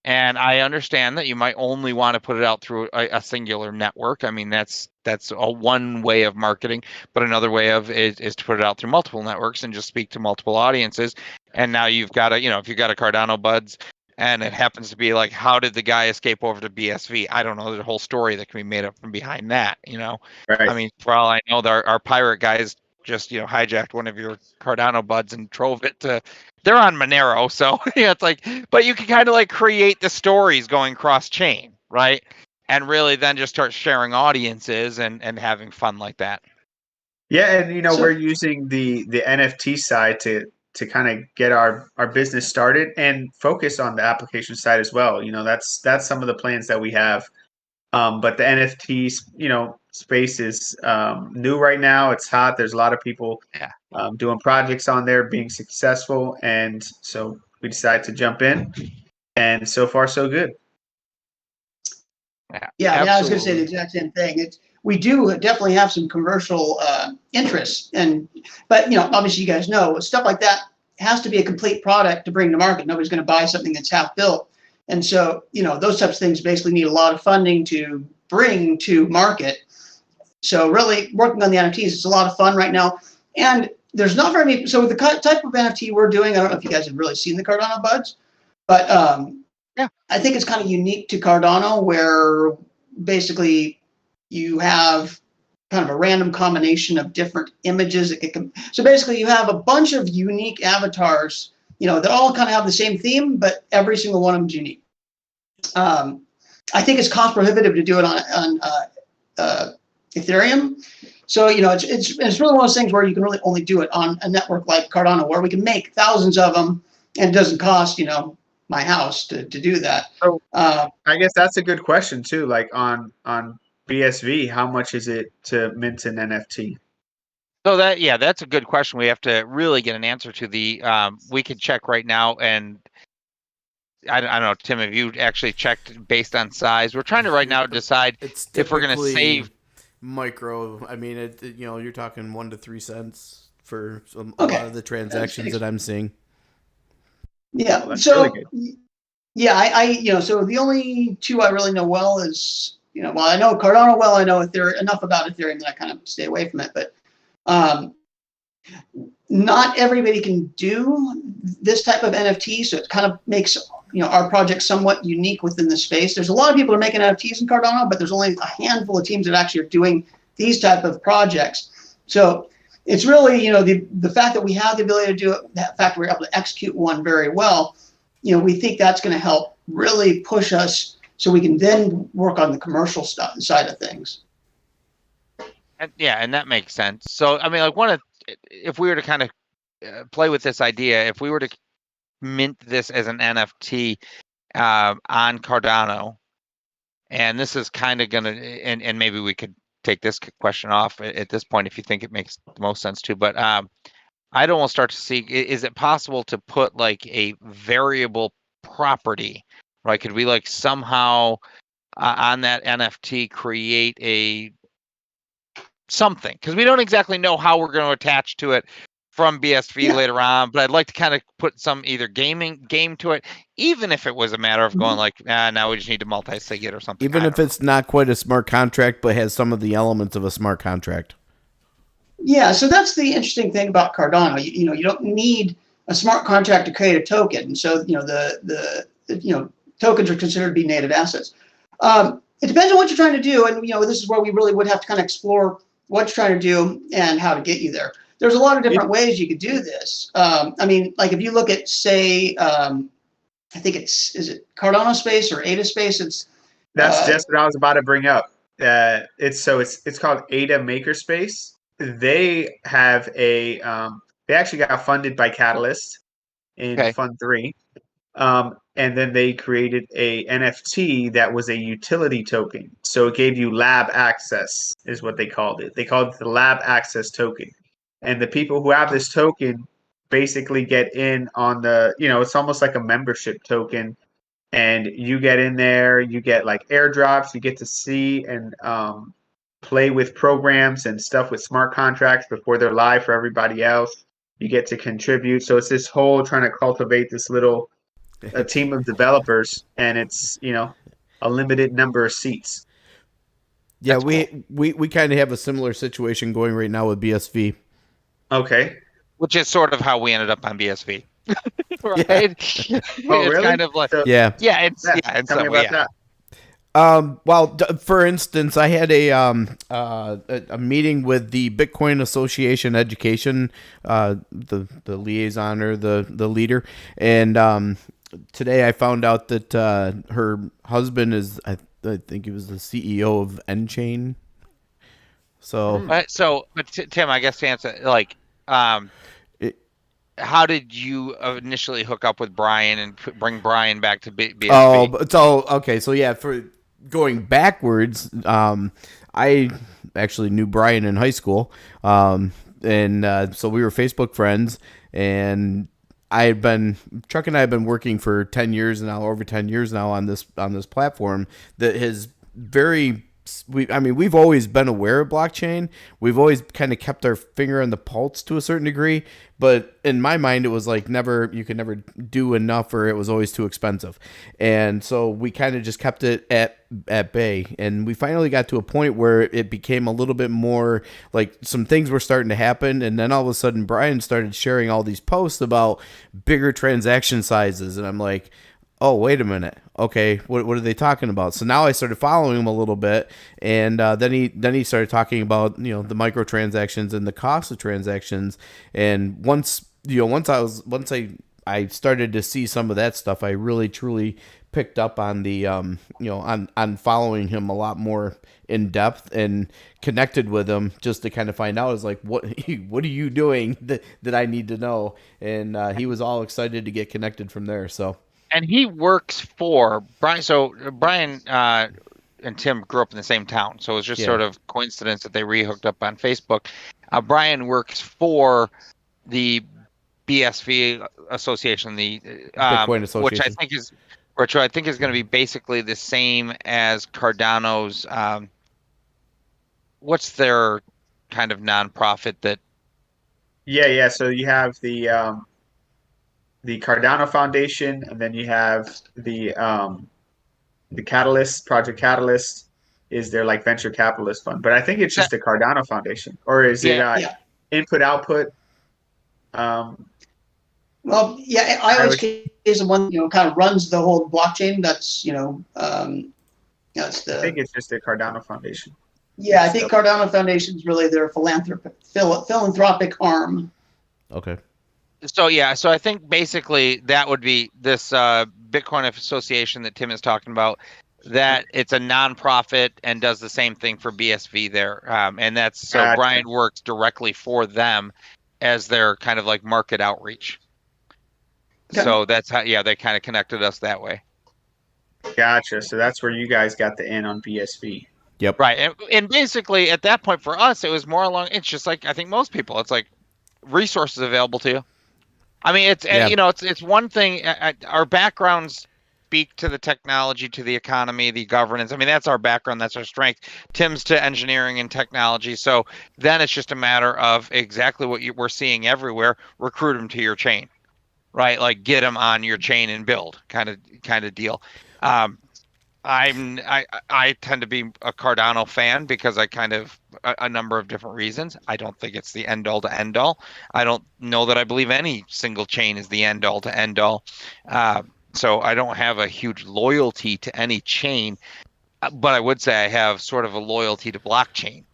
and I understand that you might only want to put it out through a singular network. That's a one way of marketing, but another way is to put it out through multiple networks and just speak to multiple audiences. And now you've got if you've got a Cardano Buds and it happens to be like, how did the guy escape over to BSV? I don't know. There's a whole story that can be made up from behind that, Right. For all I know, our pirate guys just hijacked one of your Cardano Buds and drove it to. They're on Monero, so it's like, but you can kind of create the stories going cross chain, right? And really then just start sharing audiences and having fun like that. Yeah, and we're using the NFT side to kind of get our business started and focus on the application side as well. That's some of the plans that we have. But the NFT, space is new right now. It's hot. There's a lot of people doing projects on there, being successful, and so we decided to jump in. And so far, so good. Yeah, I was going to say the exact same thing. We do definitely have some commercial interests, but obviously you guys know stuff like that has to be a complete product to bring to market. Nobody's going to buy something that's half built. And so, those types of things basically need a lot of funding to bring to market. So really working on the NFTs, it's a lot of fun right now. And there's not very many. So the type of NFT we're doing, I don't know if you guys have really seen the Cardano buds, but Yeah. I think it's kind of unique to Cardano, where basically you have kind of a random combination of different images. So basically you have a bunch of unique avatars, that all kind of have the same theme, but every single one of them is unique. I think it's cost prohibitive to do it on Ethereum. So, it's really one of those things where you can really only do it on a network like Cardano, where we can make thousands of them and it doesn't cost, my house to do that. So I guess that's a good question too. Like on BSV, how much is it to mint an NFT? So that's a good question. We have to really get an answer to. We could check right now, and I don't know, Tim, have you actually checked based on size? We're trying to right now decide if we're going to save micro. I mean, you're talking 1 to 3 cents for a lot of the transactions that I'm seeing. Yeah. Well, so really yeah, so the only two I really know well is, I know Cardano well. I know enough about Ethereum that I kind of stay away from it, but not everybody can do this type of NFT, so it kind of makes our project somewhat unique within the space. There's a lot of people who are making NFTs in Cardano, but there's only a handful of teams that actually are doing these type of projects. So it's really the fact that we have the ability to do it, the fact that we're able to execute one very well. We think that's going to help really push us so we can then work on the commercial side of things. And that makes sense. So I mean, like if we were to kind of play with this idea, if we were to mint this as an NFT on Cardano, and this is kind of gonna, and maybe we could take this question off at this point if you think it makes the most sense to. But I'd almost start to see: is it possible to put like a variable property, right? Could we like somehow on that NFT create a something, because we don't exactly know how we're going to attach to it from BSV later on, but I'd like to kind of put some either game to it, even if it was a matter of going like, now we just need to multi-sig it or something. Even if it's not quite a smart contract, but has some of the elements of a smart contract. Yeah, so that's the interesting thing about Cardano. You don't need a smart contract to create a token. And so, the tokens are considered to be native assets. It depends on what you're trying to do, and this is where we really would have to kind of explore what you're trying to do and how to get you there. There's a lot of different ways you could do this. I mean, like if you look at, say, I think is it Cardano Space or ADA Space? That's just what I was about to bring up. It's called ADA Makerspace. They have they actually got funded by Catalyst in Fund 3. And then they created a NFT that was a utility token. So it gave you lab access, is what they called it. They called it the lab access token. And the people who have this token basically get in on it's almost like a membership token. And you get in there, you get like airdrops, you get to see and play with programs and stuff with smart contracts before they're live for everybody else. You get to contribute. So it's this whole trying to cultivate this little a team of developers, and it's a limited number of seats. Yeah, we kind of have a similar situation going right now with BSV. Okay, which is sort of how we ended up on BSV, right? Yeah. It's really? kind of like So- yeah. Tell me about that. Well, for instance, I had a meeting with the Bitcoin Association Education, the liaison or the leader, and today I found out that her husband is, I think he was the CEO of Enchain. So, but Tim, I guess to answer, like, how did you initially hook up with Brian and bring Brian back to BSV? Oh, so okay, so yeah, for going backwards, I actually knew Brian in high school, and so we were Facebook friends, and Chuck and I have been working for 10 years now, over 10 years now on this platform that has very we've always been aware of blockchain. We've always kind of kept our finger on the pulse to a certain degree, but in my mind, it was like you could never do enough, or it was always too expensive. And so we kind of just kept it at bay. And we finally got to a point where it became a little bit more like some things were starting to happen. And then all of a sudden, Brian started sharing all these posts about bigger transaction sizes. And I'm like, oh, wait a minute. Okay, what are they talking about? So now I started following him a little bit, and then he started talking about the microtransactions and the cost of transactions. And once I started to see some of that stuff, I really truly picked up on the on following him a lot more in depth and connected with him just to kind of find out is like what are you doing that I need to know. And he was all excited to get connected from there. So. And he works for Brian. So Brian and Tim grew up in the same town, so it was just sort of coincidence that they re-hooked up on Facebook. Brian works for the BSV Association, the Bitcoin Association, which I think is going to be basically the same as Cardano's. What's their kind of nonprofit that? Yeah. So you have the Cardano Foundation, and then you have the Catalyst, Project Catalyst is their like venture capitalist fund. But I think it's just the Cardano Foundation, or is it Input Output? Well, yeah, IOHK is the one kind of runs the whole blockchain. That's that's the. I think it's just the Cardano Foundation. Yeah, I think Cardano Foundation is really their philanthropic arm. Okay. So I think basically that would be this Bitcoin Association that Tim is talking about. That it's a nonprofit and does the same thing for BSV there, and that's so Gotcha. Brian works directly for them as their kind of like market outreach. Okay. So that's how they kind of connected us that way. Gotcha. So that's where you guys got the in on BSV. Yep. Right, and basically at that point for us, it was more along. It's just like I think most people. It's like resources available to you. I mean, it's one thing. Our backgrounds speak to the technology, to the economy, the governance. I mean, that's our background. That's our strength. Tim's to engineering and technology. So then it's just a matter of exactly what we're seeing everywhere. Recruit them to your chain, right? Like get them on your chain and build kind of deal. I tend to be a Cardano fan because I kind of a number of different reasons. I don't think it's the end all to end all. I don't know that I believe any single chain is the end all to end all. So I don't have a huge loyalty to any chain, but I would say I have sort of a loyalty to blockchain.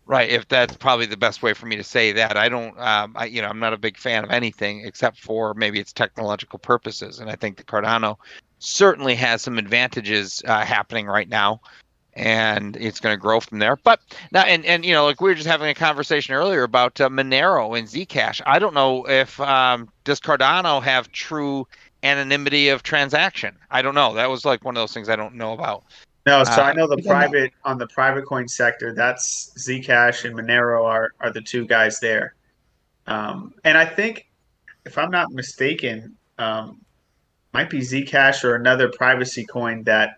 Right, if that's probably the best way for me to say that. I don't, I'm not a big fan of anything except for maybe its technological purposes, and I think the Cardano certainly has some advantages happening right now, and it's going to grow from there. But now, and like we were just having a conversation earlier about Monero and Zcash. I don't know if does Cardano have true anonymity of transaction? I don't know. That was like one of those things I don't know about. No, so I know the private coin sector, that's Zcash and Monero are the two guys there. And I think, if I'm not mistaken, might be Zcash or another privacy coin that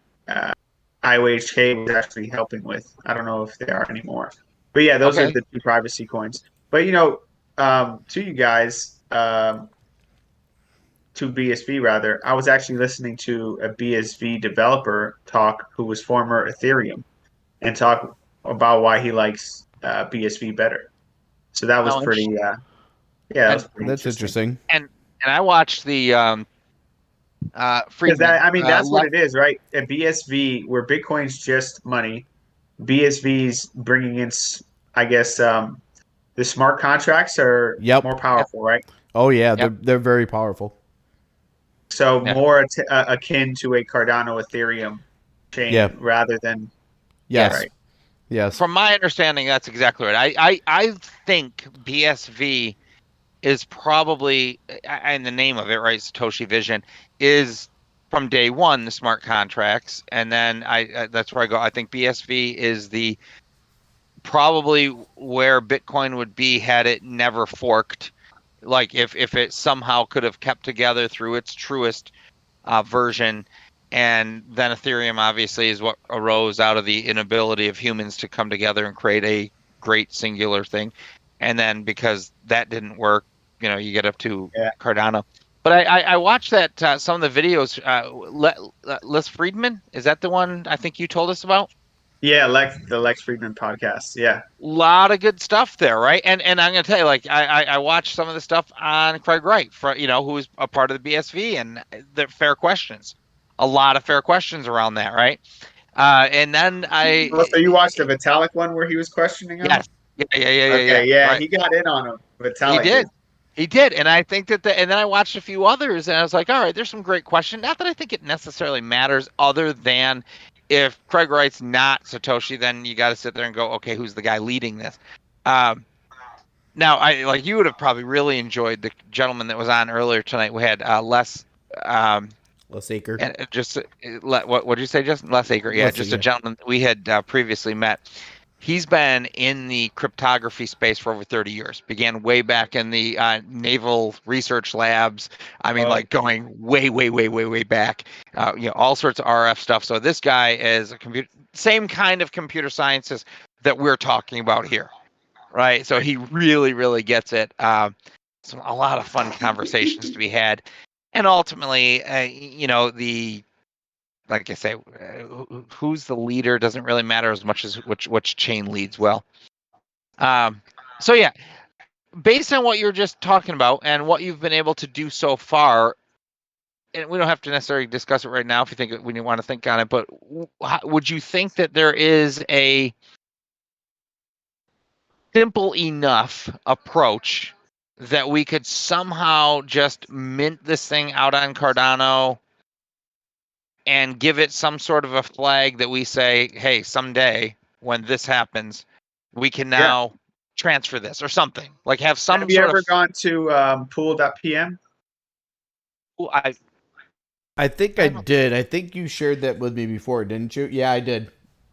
IOHK was actually helping with. I don't know if they are anymore. But yeah, those are the two privacy coins. But to you guys, to BSV rather, I was actually listening to a BSV developer talk who was former Ethereum and talk about why he likes BSV better. So that was pretty that's interesting. And I watched the Freedman. That's what it is, right? At BSV, where Bitcoin's just money, BSV's bringing in, I guess, the smart contracts are more powerful, right? Oh yeah, they're very powerful. So more akin to a Cardano Ethereum chain rather than right. Yes. From my understanding, that's exactly right. I think BSV is probably, and the name of it, right, Satoshi Vision, is from day one the smart contracts, and then that's where I go. I think BSV is the probably where Bitcoin would be had it never forked. Like if it somehow could have kept together through its truest version, And then Ethereum obviously is what arose out of the inability of humans to come together and create a great singular thing. And then because that didn't work, you get up to Yeah. Cardano. But I watched that some of the videos. Les Friedman, is that the one I think you told us about? Yeah, the Lex Friedman podcast. Yeah. Lot of good stuff there, right? And I'm gonna tell you, like I watched some of the stuff on Craig Wright, who's a part of the BSV, and the fair questions, a lot of fair questions around that, right? And then So you watched the Vitalik one where he was questioning him? yes, yeah, Okay, yeah, right. he got in on him. He Vitalik did. He did, and I think that and then I watched a few others, and I was like, all right, there's some great questions. Not that I think it necessarily matters, other than if Craig Wright's not Satoshi, then you got to sit there and go, okay, who's the guy leading this? Now, you would have probably really enjoyed the gentleman that was on earlier tonight. We had Les Aker. And what did you say, Justin? Les Aker, yeah, just a gentleman that we had previously met. He's been in the cryptography space for over 30 years. Began way back in the naval research labs. I mean, going way back. All sorts of RF stuff. So this guy is same kind of computer sciences that we're talking about here, right? So he really gets it. A lot of fun conversations to be had, and ultimately, like I say, who's the leader doesn't really matter as much as which chain leads well. So yeah, based on what you're just talking about and what you've been able to do so far, and we don't have to necessarily discuss it right now if you think when you want to think on it, but would you think that there is a simple enough approach that we could somehow just mint this thing out on Cardano and give it some sort of a flag that we say, hey, someday when this happens, we can now transfer this or something? Like have some Have you sort ever of gone to pool.pm? I think I did. I think you shared that with me before, didn't you? Yeah, I did.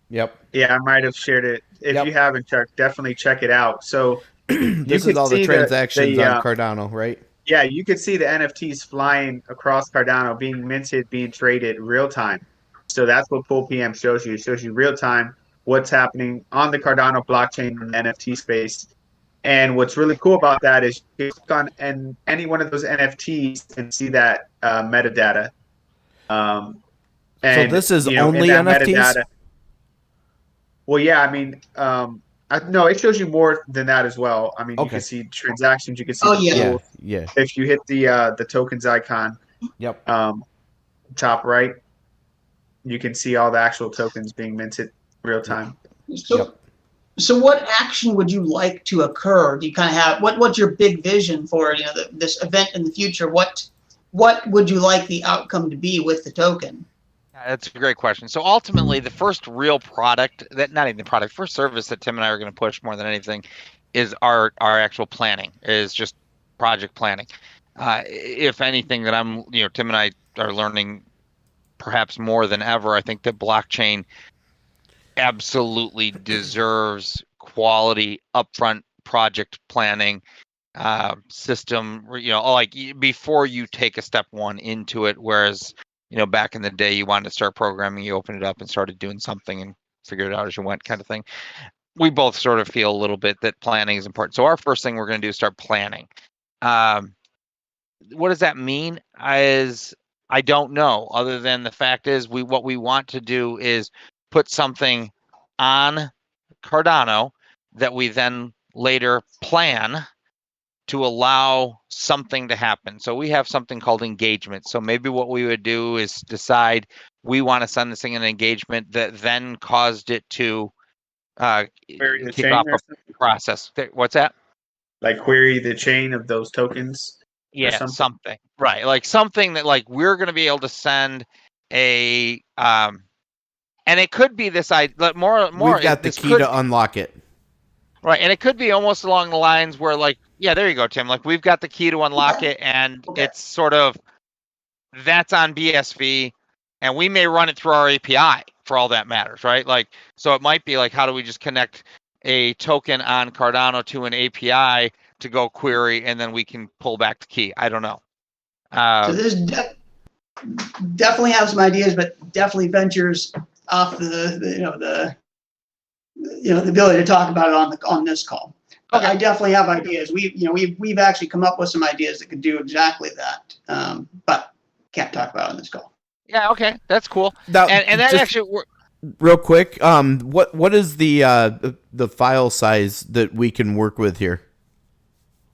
Yep. Yeah, I might have shared it. If you haven't checked, definitely check it out. So this is all the transactions on Cardano, right? Yeah, you could see the NFTs flying across Cardano, being minted, being traded real time. So that's what Pool PM shows you. It shows you real time what's happening on the Cardano blockchain in the NFT space. And what's really cool about that is you click on any one of those NFTs and see that metadata. So this is only NFTs? Metadata, well, yeah, I mean, no, it shows you more than that as well. I mean, you can see transactions, you can see pools. Yeah. If you hit the tokens icon, top right, you can see all the actual tokens being minted real time. So what action would you like to occur? Do you kind of have what's your big vision for this event in the future? What would you like the outcome to be with the token? That's a great question. So ultimately, the first real product first service that Tim and I are going to push more than anything is our actual planning, is just project planning. If anything that Tim and I are learning perhaps more than ever, I think that blockchain absolutely deserves quality upfront project planning system, like before you take a step one into it, whereas back in the day, you wanted to start programming, you opened it up and started doing something and figured it out as you went, kind of thing. We both sort of feel a little bit that planning is important. So our first thing we're going to do is start planning. What does that mean? I don't know, other than the fact is what we want to do is put something on Cardano that we then later plan to allow something to happen. So we have something called engagement. So maybe what we would do is decide we want to send this thing an engagement that then caused it to kick off a process. What's that? Like query the chain of those tokens? Yeah, something. Right. Like something that like we're going to be able to send a and it could be this more we've got the key to unlock it. Right, and it could be almost along the lines where, like, yeah, there you go, Tim. Like, we've got the key to unlock it, and it's sort of that's on BSV, and we may run it through our API for all that matters, right? Like, so it might be like, how do we just connect a token on Cardano to an API to go query, and then we can pull back the key? I don't know. So definitely have some ideas, but definitely ventures off the ability to talk about it on this call. Okay. I definitely have ideas. We've actually come up with some ideas that could do exactly that, but can't talk about it on this call. Yeah. Okay. That's cool. Now, And that just actually. real quick, what is the file size that we can work with here?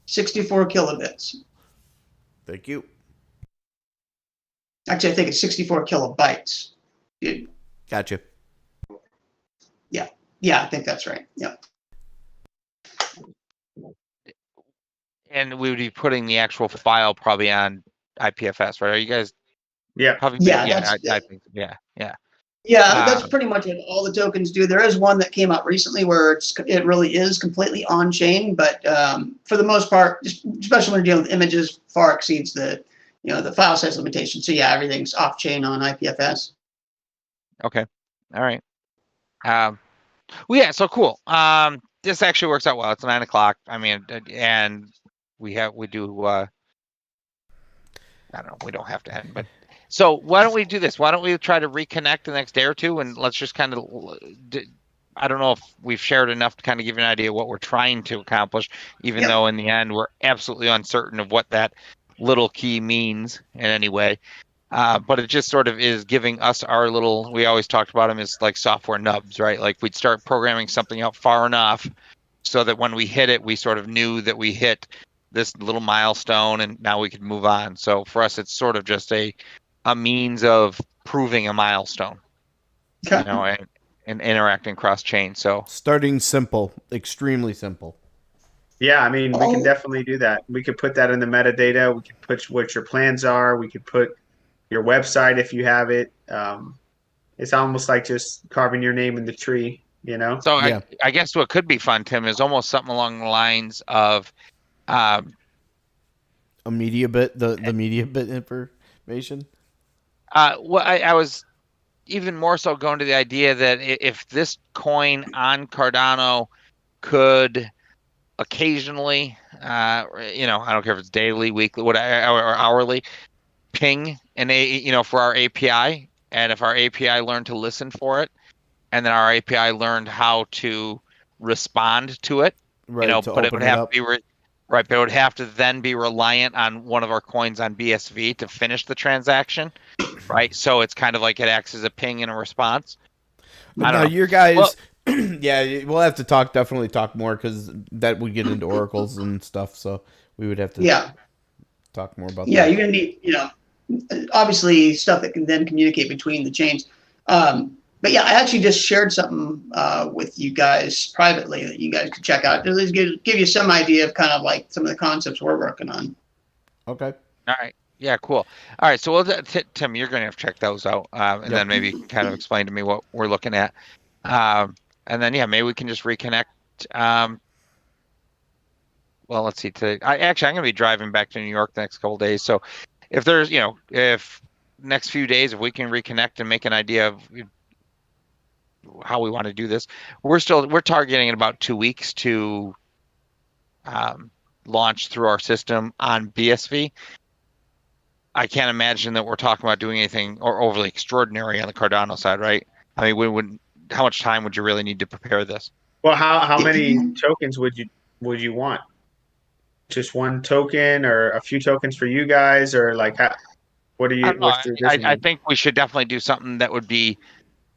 64 kilobits. Thank you. Actually, I think it's 64 kilobytes. Gotcha. Yeah, I think that's right. Yep. And we would be putting the actual file probably on IPFS, right? Are you guys? Yeah. Probably. Yeah, Yeah. that's I think. Yeah. Yeah. Yeah, that's pretty much what all the tokens do. There is one that came out recently where it really is completely on chain, but for the most part, especially when you're dealing with images, far exceeds the file size limitation. So yeah, everything's off chain on IPFS. Okay. All right. Well, yeah. So cool. This actually works out well. It's 9 o'clock. I mean, and we do. I don't know. We don't have to end, but. So why don't we do this? Why don't we try to reconnect the next day or two, and let's just kind of, I don't know if we've shared enough to kind of give you an idea of what we're trying to accomplish, even though in the end we're absolutely uncertain of what that little key means in any way. But it just sort of is giving us our little, we always talked about them as like software nubs, right? Like we'd start programming something out far enough so that when we hit it, we sort of knew that we hit this little milestone and now we could move on. So for us, it's sort of just a means of proving a milestone, and interacting cross chain. So starting simple, extremely simple. Yeah, I mean, we can definitely do that. We could put that in the metadata. We could put what your plans are. We could put your website if you have it. It's almost like just carving your name in the tree, So Yeah. I guess what could be fun, Tim, is almost something along the lines of a media bit, the media bit information. Well, I was even more so going to the idea that if this coin on Cardano could occasionally, I don't care if it's daily, weekly, whatever, or hourly, ping for our API, and if our API learned to listen for it, and then our API learned how to respond to it, Right. but it would have to be right, but it would have to then be reliant on one of our coins on BSV to finish the transaction, right? So it's kind of like it acts as a ping and a response. But now your guys, yeah, we'll have to definitely talk more because that would get into oracles and stuff. So we would have to talk more about that. Yeah, you're going to need, obviously stuff that can then communicate between the chains. But yeah, I actually just shared something with you guys privately that you guys could check out. Just give you some idea of kind of like some of the concepts we're working on. Okay. All right. Yeah, cool. All right. So Tim, you're going to have to check those out. And then maybe you can kind of explain to me what we're looking at. And then, maybe we can just reconnect. Well, let's see. Today, I'm going to be driving back to New York the next couple of days. So if there's, if next few days, if we can reconnect and make an idea of how we want to do this, we're targeting in about 2 weeks to launch through our system on BSV. I can't imagine that we're talking about doing anything or overly extraordinary on the Cardano side, right? I mean, how much time would you really need to prepare this? Well, how many tokens would you want? Just one token or a few tokens for you guys, or like what do you? I think we should definitely do something that would be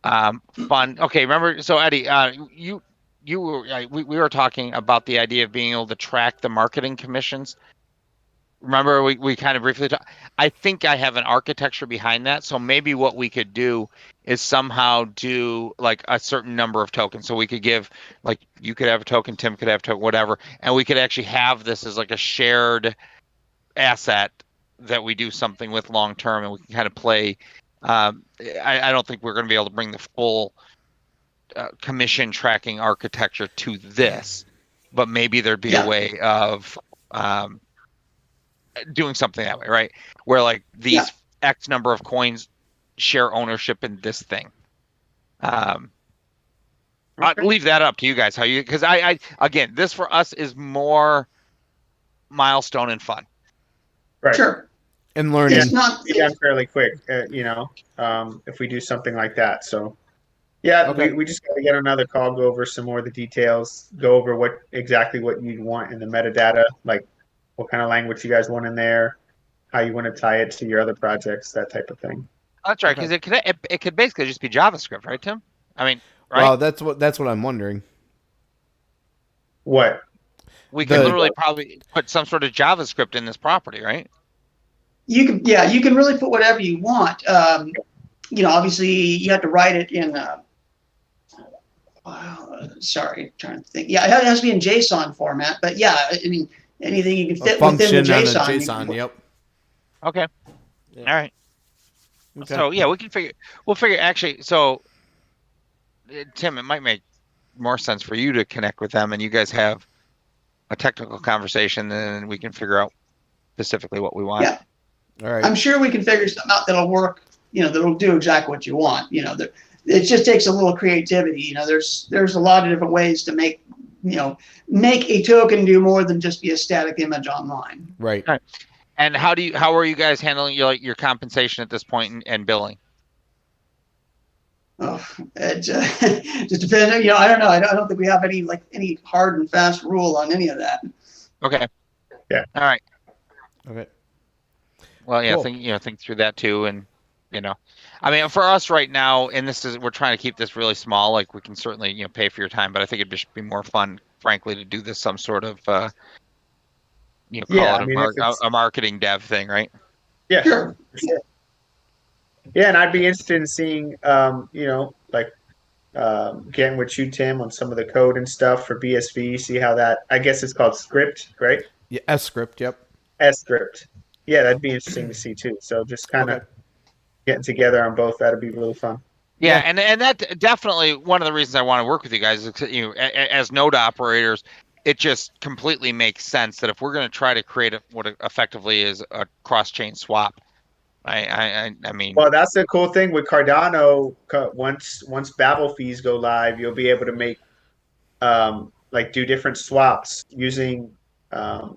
fun. Okay, remember? So Eddie, we were talking about the idea of being able to track the marketing commissions. Remember, we kind of briefly talked. I think I have an architecture behind that. So maybe what we could do is somehow do like a certain number of tokens. So we could give, like, you could have a token, Tim could have a token, whatever, and we could actually have this as like a shared asset that we do something with long term, and we can kind of play. I don't think we're going to be able to bring the full commission tracking architecture to this, but maybe there'd be a way of doing something that way, right? Where like these X number of coins share ownership in this thing. I'll leave that up to you guys. Because I again, this for us is more milestone and fun. Right. Sure. And learning. It's not. Be done fairly quick, if we do something like that. So, yeah, Okay. we just got to get another call, go over some more of the details, go over what you'd want in the metadata, like what kind of language you guys want in there, how you want to tie it to your other projects, that type of thing. That's right, because it could basically just be JavaScript, right, Tim? I mean, right? Well, that's what I'm wondering. What? We could literally probably put some sort of JavaScript in this property, right? You can really put whatever you want. Obviously you have to write it in. Sorry, trying to think. Yeah, it has to be in JSON format. But yeah, I mean, anything you can fit within the JSON. On a JSON, yep. Okay. Yeah. All right. Okay. So yeah, we'll figure actually. So Tim, it might make more sense for you to connect with them, and you guys have a technical conversation, and we can figure out specifically what we want. Yeah. All right. I'm sure we can figure something out that'll work. That'll do exactly what you want. It just takes a little creativity. There's a lot of different ways to make a token do more than just be a static image online. Right. All right. And how are you guys handling your compensation at this point and billing? Oh, it just depends. I don't know. I don't think we have any hard and fast rule on any of that. Okay. Yeah. All right. Okay. Well, yeah, Cool. think through that too, and I mean, for us right now, and we're trying to keep this really small. Like, we can certainly pay for your time, but I think it'd just be more fun, frankly, to do this some sort of call it a marketing dev thing, right? Yeah. Sure. Yeah, and I'd be interested in seeing, getting with you, Tim, on some of the code and stuff for BSV. See how that, I guess it's called script, right? Yeah, S script. Yep. S script. Yeah, that'd be interesting to see too. So just kind of getting together on both. That'd be really fun. Yeah, and that definitely one of the reasons I want to work with you guys is as node operators, it just completely makes sense that if we're going to try to create what effectively is a cross-chain swap. I mean, well, that's the cool thing with Cardano. Once Babel fees go live, you'll be able to make do different swaps using Cardano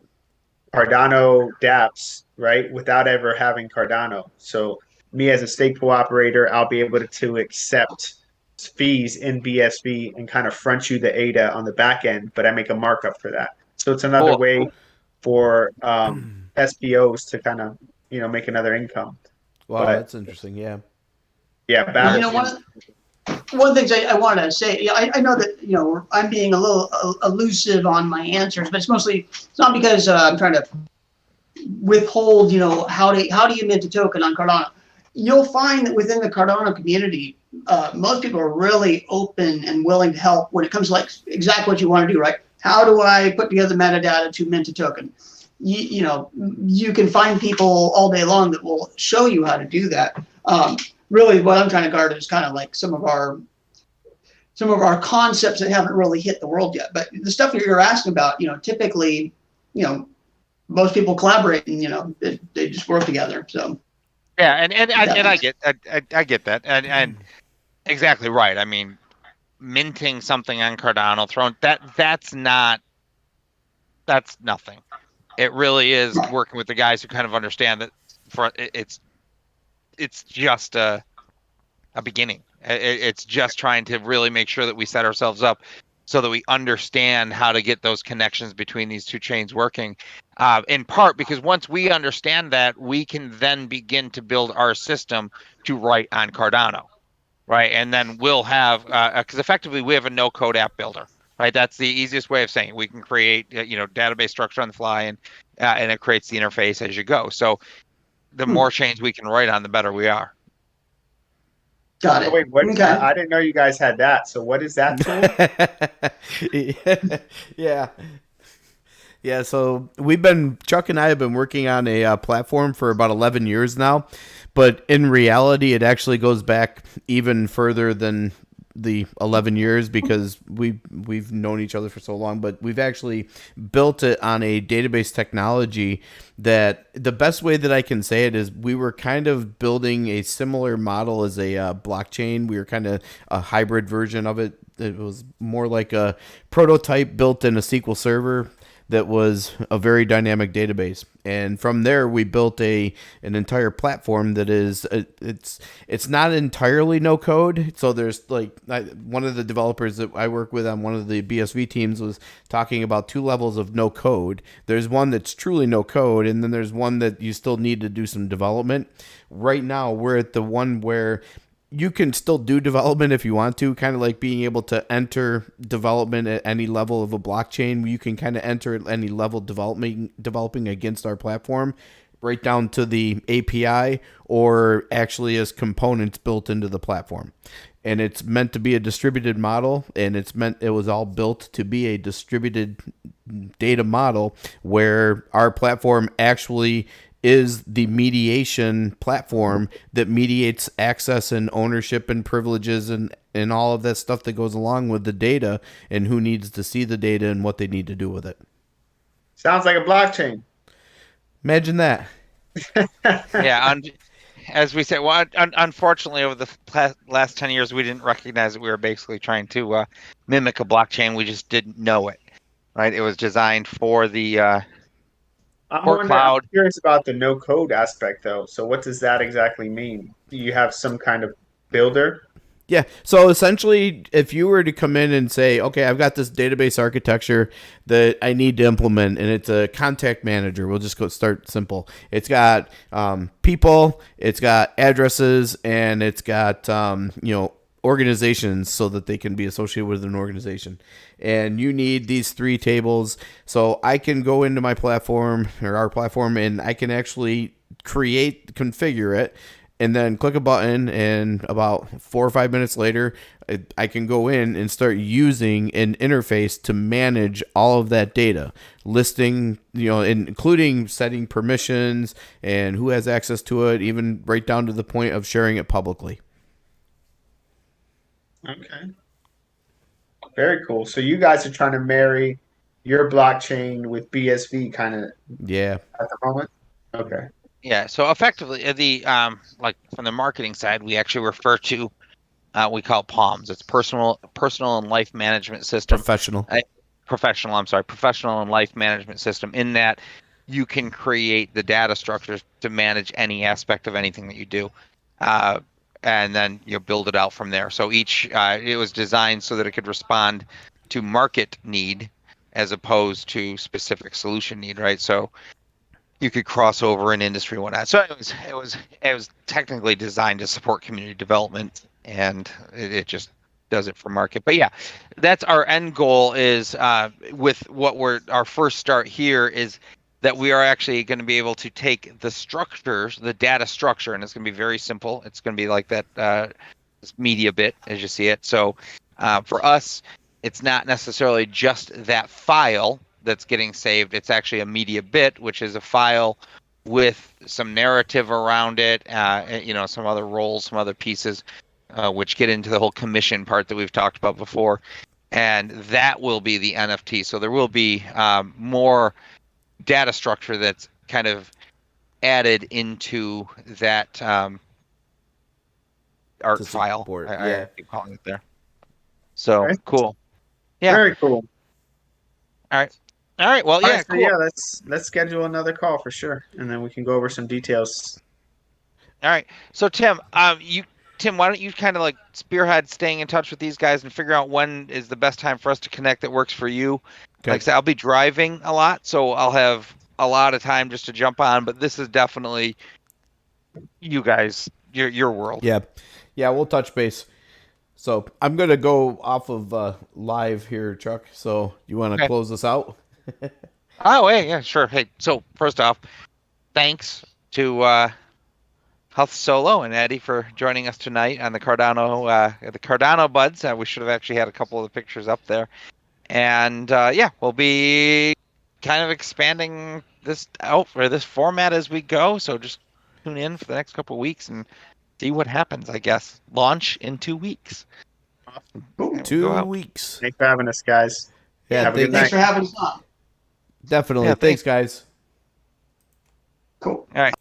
dApps, right, without ever having Cardano. So me as a stake pool operator, I'll be able to accept fees in BSV and kind of front you the ADA on the back end, but I make a markup for that. So it's another way for SPOs to kind of make another income. Wow, that's interesting. Yeah. Yeah. One of the things I wanted to say, I know that I'm being a little elusive on my answers, but it's not because I'm trying to withhold how do you mint a token on Cardano. You'll find that within the Cardano community, most people are really open and willing to help when it comes to exactly what you want to do, right? How do I put together metadata to mint a token? You can find people all day long that will show you how to do that. Really, what I'm trying to guard is kind of like some of our concepts that haven't really hit the world yet. But the stuff you're asking about, typically, most people collaborate and they just work together. So yeah, and I get that, and exactly right. I mean, minting something on Cardano, that's nothing. It really is working with the guys who kind of understand that it's just a beginning. It's just trying to really make sure that we set ourselves up so that we understand how to get those connections between these two chains working. In part because once we understand that, we can then begin to build our system to write on Cardano, right? And then we'll have, because effectively we have a no-code app builder. Right, that's the easiest way of saying it. We can create, database structure on the fly, and it creates the interface as you go. So, the more chains we can write on, the better we are. Got it. Wait, what? Okay. I didn't know you guys had that. So, what is that tool? Yeah. So Chuck and I have been working on a platform for about 11 years now, but in reality, it actually goes back even further than the 11 years because we've known each other for so long, but we've actually built it on a database technology that the best way that I can say it is we were kind of building a similar model as a blockchain. We were kind of a hybrid version of it. It was more like a prototype built in a SQL Server that was a very dynamic database. And from there, we built an entire platform that is it's not entirely no code. So there's one of the developers that I work with on one of the BSV teams was talking about 2 levels of no code. There's one that's truly no code, and then there's one that you still need to do some development. Right now, we're at the one where you can still do development if you want to, kind of like being able to enter development at any level of a blockchain. You can kind of enter at any level developing against our platform, right down to the API or actually as components built into the platform. And it's meant to be a distributed model, and it was all built to be a distributed data model where our platform actually is the mediation platform that mediates access and ownership and privileges and all of that stuff that goes along with the data and who needs to see the data and what they need to do with it. Sounds like a blockchain. Imagine that. Yeah. As we said, well, unfortunately, over the last 10 years, we didn't recognize that we were basically trying to mimic a blockchain. We just didn't know it, right? It was designed for the I'm curious about the no code aspect though. So what does that exactly mean? Do you have some kind of builder? Yeah. So essentially, if you were to come in and say, okay, I've got this database architecture that I need to implement, and it's a contact manager, we'll just start simple. It's got people, it's got addresses, and it's got organizations so that they can be associated with an organization. And you need these 3 tables. So I can go into my platform or our platform, and I can actually configure it, and then click a button, and about 4 or 5 minutes later, I can go in and start using an interface to manage all of that data, listing, including setting permissions and who has access to it, even right down to the point of sharing it publicly. Okay. Very cool. So you guys are trying to marry your blockchain with BSV kind of at the moment? Okay. Yeah, so effectively, the like from the marketing side, we actually refer to we call it PALMS. It's personal and life management system. Professional and life management system. In that, you can create the data structures to manage any aspect of anything that you do, and then you build it out from there. So it was designed so that it could respond to market need as opposed to specific solution need, right? So you could cross over in industry and whatnot. So it was technically designed to support community development, and it just does it for market. But yeah, that's our end goal is with our first start here is that we are actually going to be able to take the structures, the data structure, and it's going to be very simple. It's going to be like that this media bit as you see it. So for us, it's not necessarily just that file that's getting saved. It's actually a media bit, which is a file with some narrative around it, some other roles, some other pieces, which get into the whole commission part that we've talked about before. And that will be the NFT. So there will be more data structure that's kind of added into that art file. I keep calling it there. So cool. Yeah. Very cool. All right. Well, yeah. Cool. Yeah, let's schedule another call for sure, and then we can go over some details. All right. So Tim, why don't you kind of like spearhead staying in touch with these guys and figure out when is the best time for us to connect that works for you? Okay. Like I said, I'll be driving a lot, so I'll have a lot of time just to jump on. But this is definitely you guys, your world. Yeah, we'll touch base. So I'm gonna go off of live here, Chuck. So you want to close this out? Oh, yeah, sure. Hey, so first off, thanks to Health Solo and Eddie for joining us tonight on the Cardano Buds. We should have actually had a couple of the pictures up there. And we'll be kind of expanding this out for this format as we go. So just tune in for the next couple of weeks and see what happens, I guess. Launch in 2 weeks. Awesome. 2 weeks. Thanks for having us, guys. Yeah, have a good night. Thanks for having us on. Definitely. Yeah, thanks, guys. Cool. All right.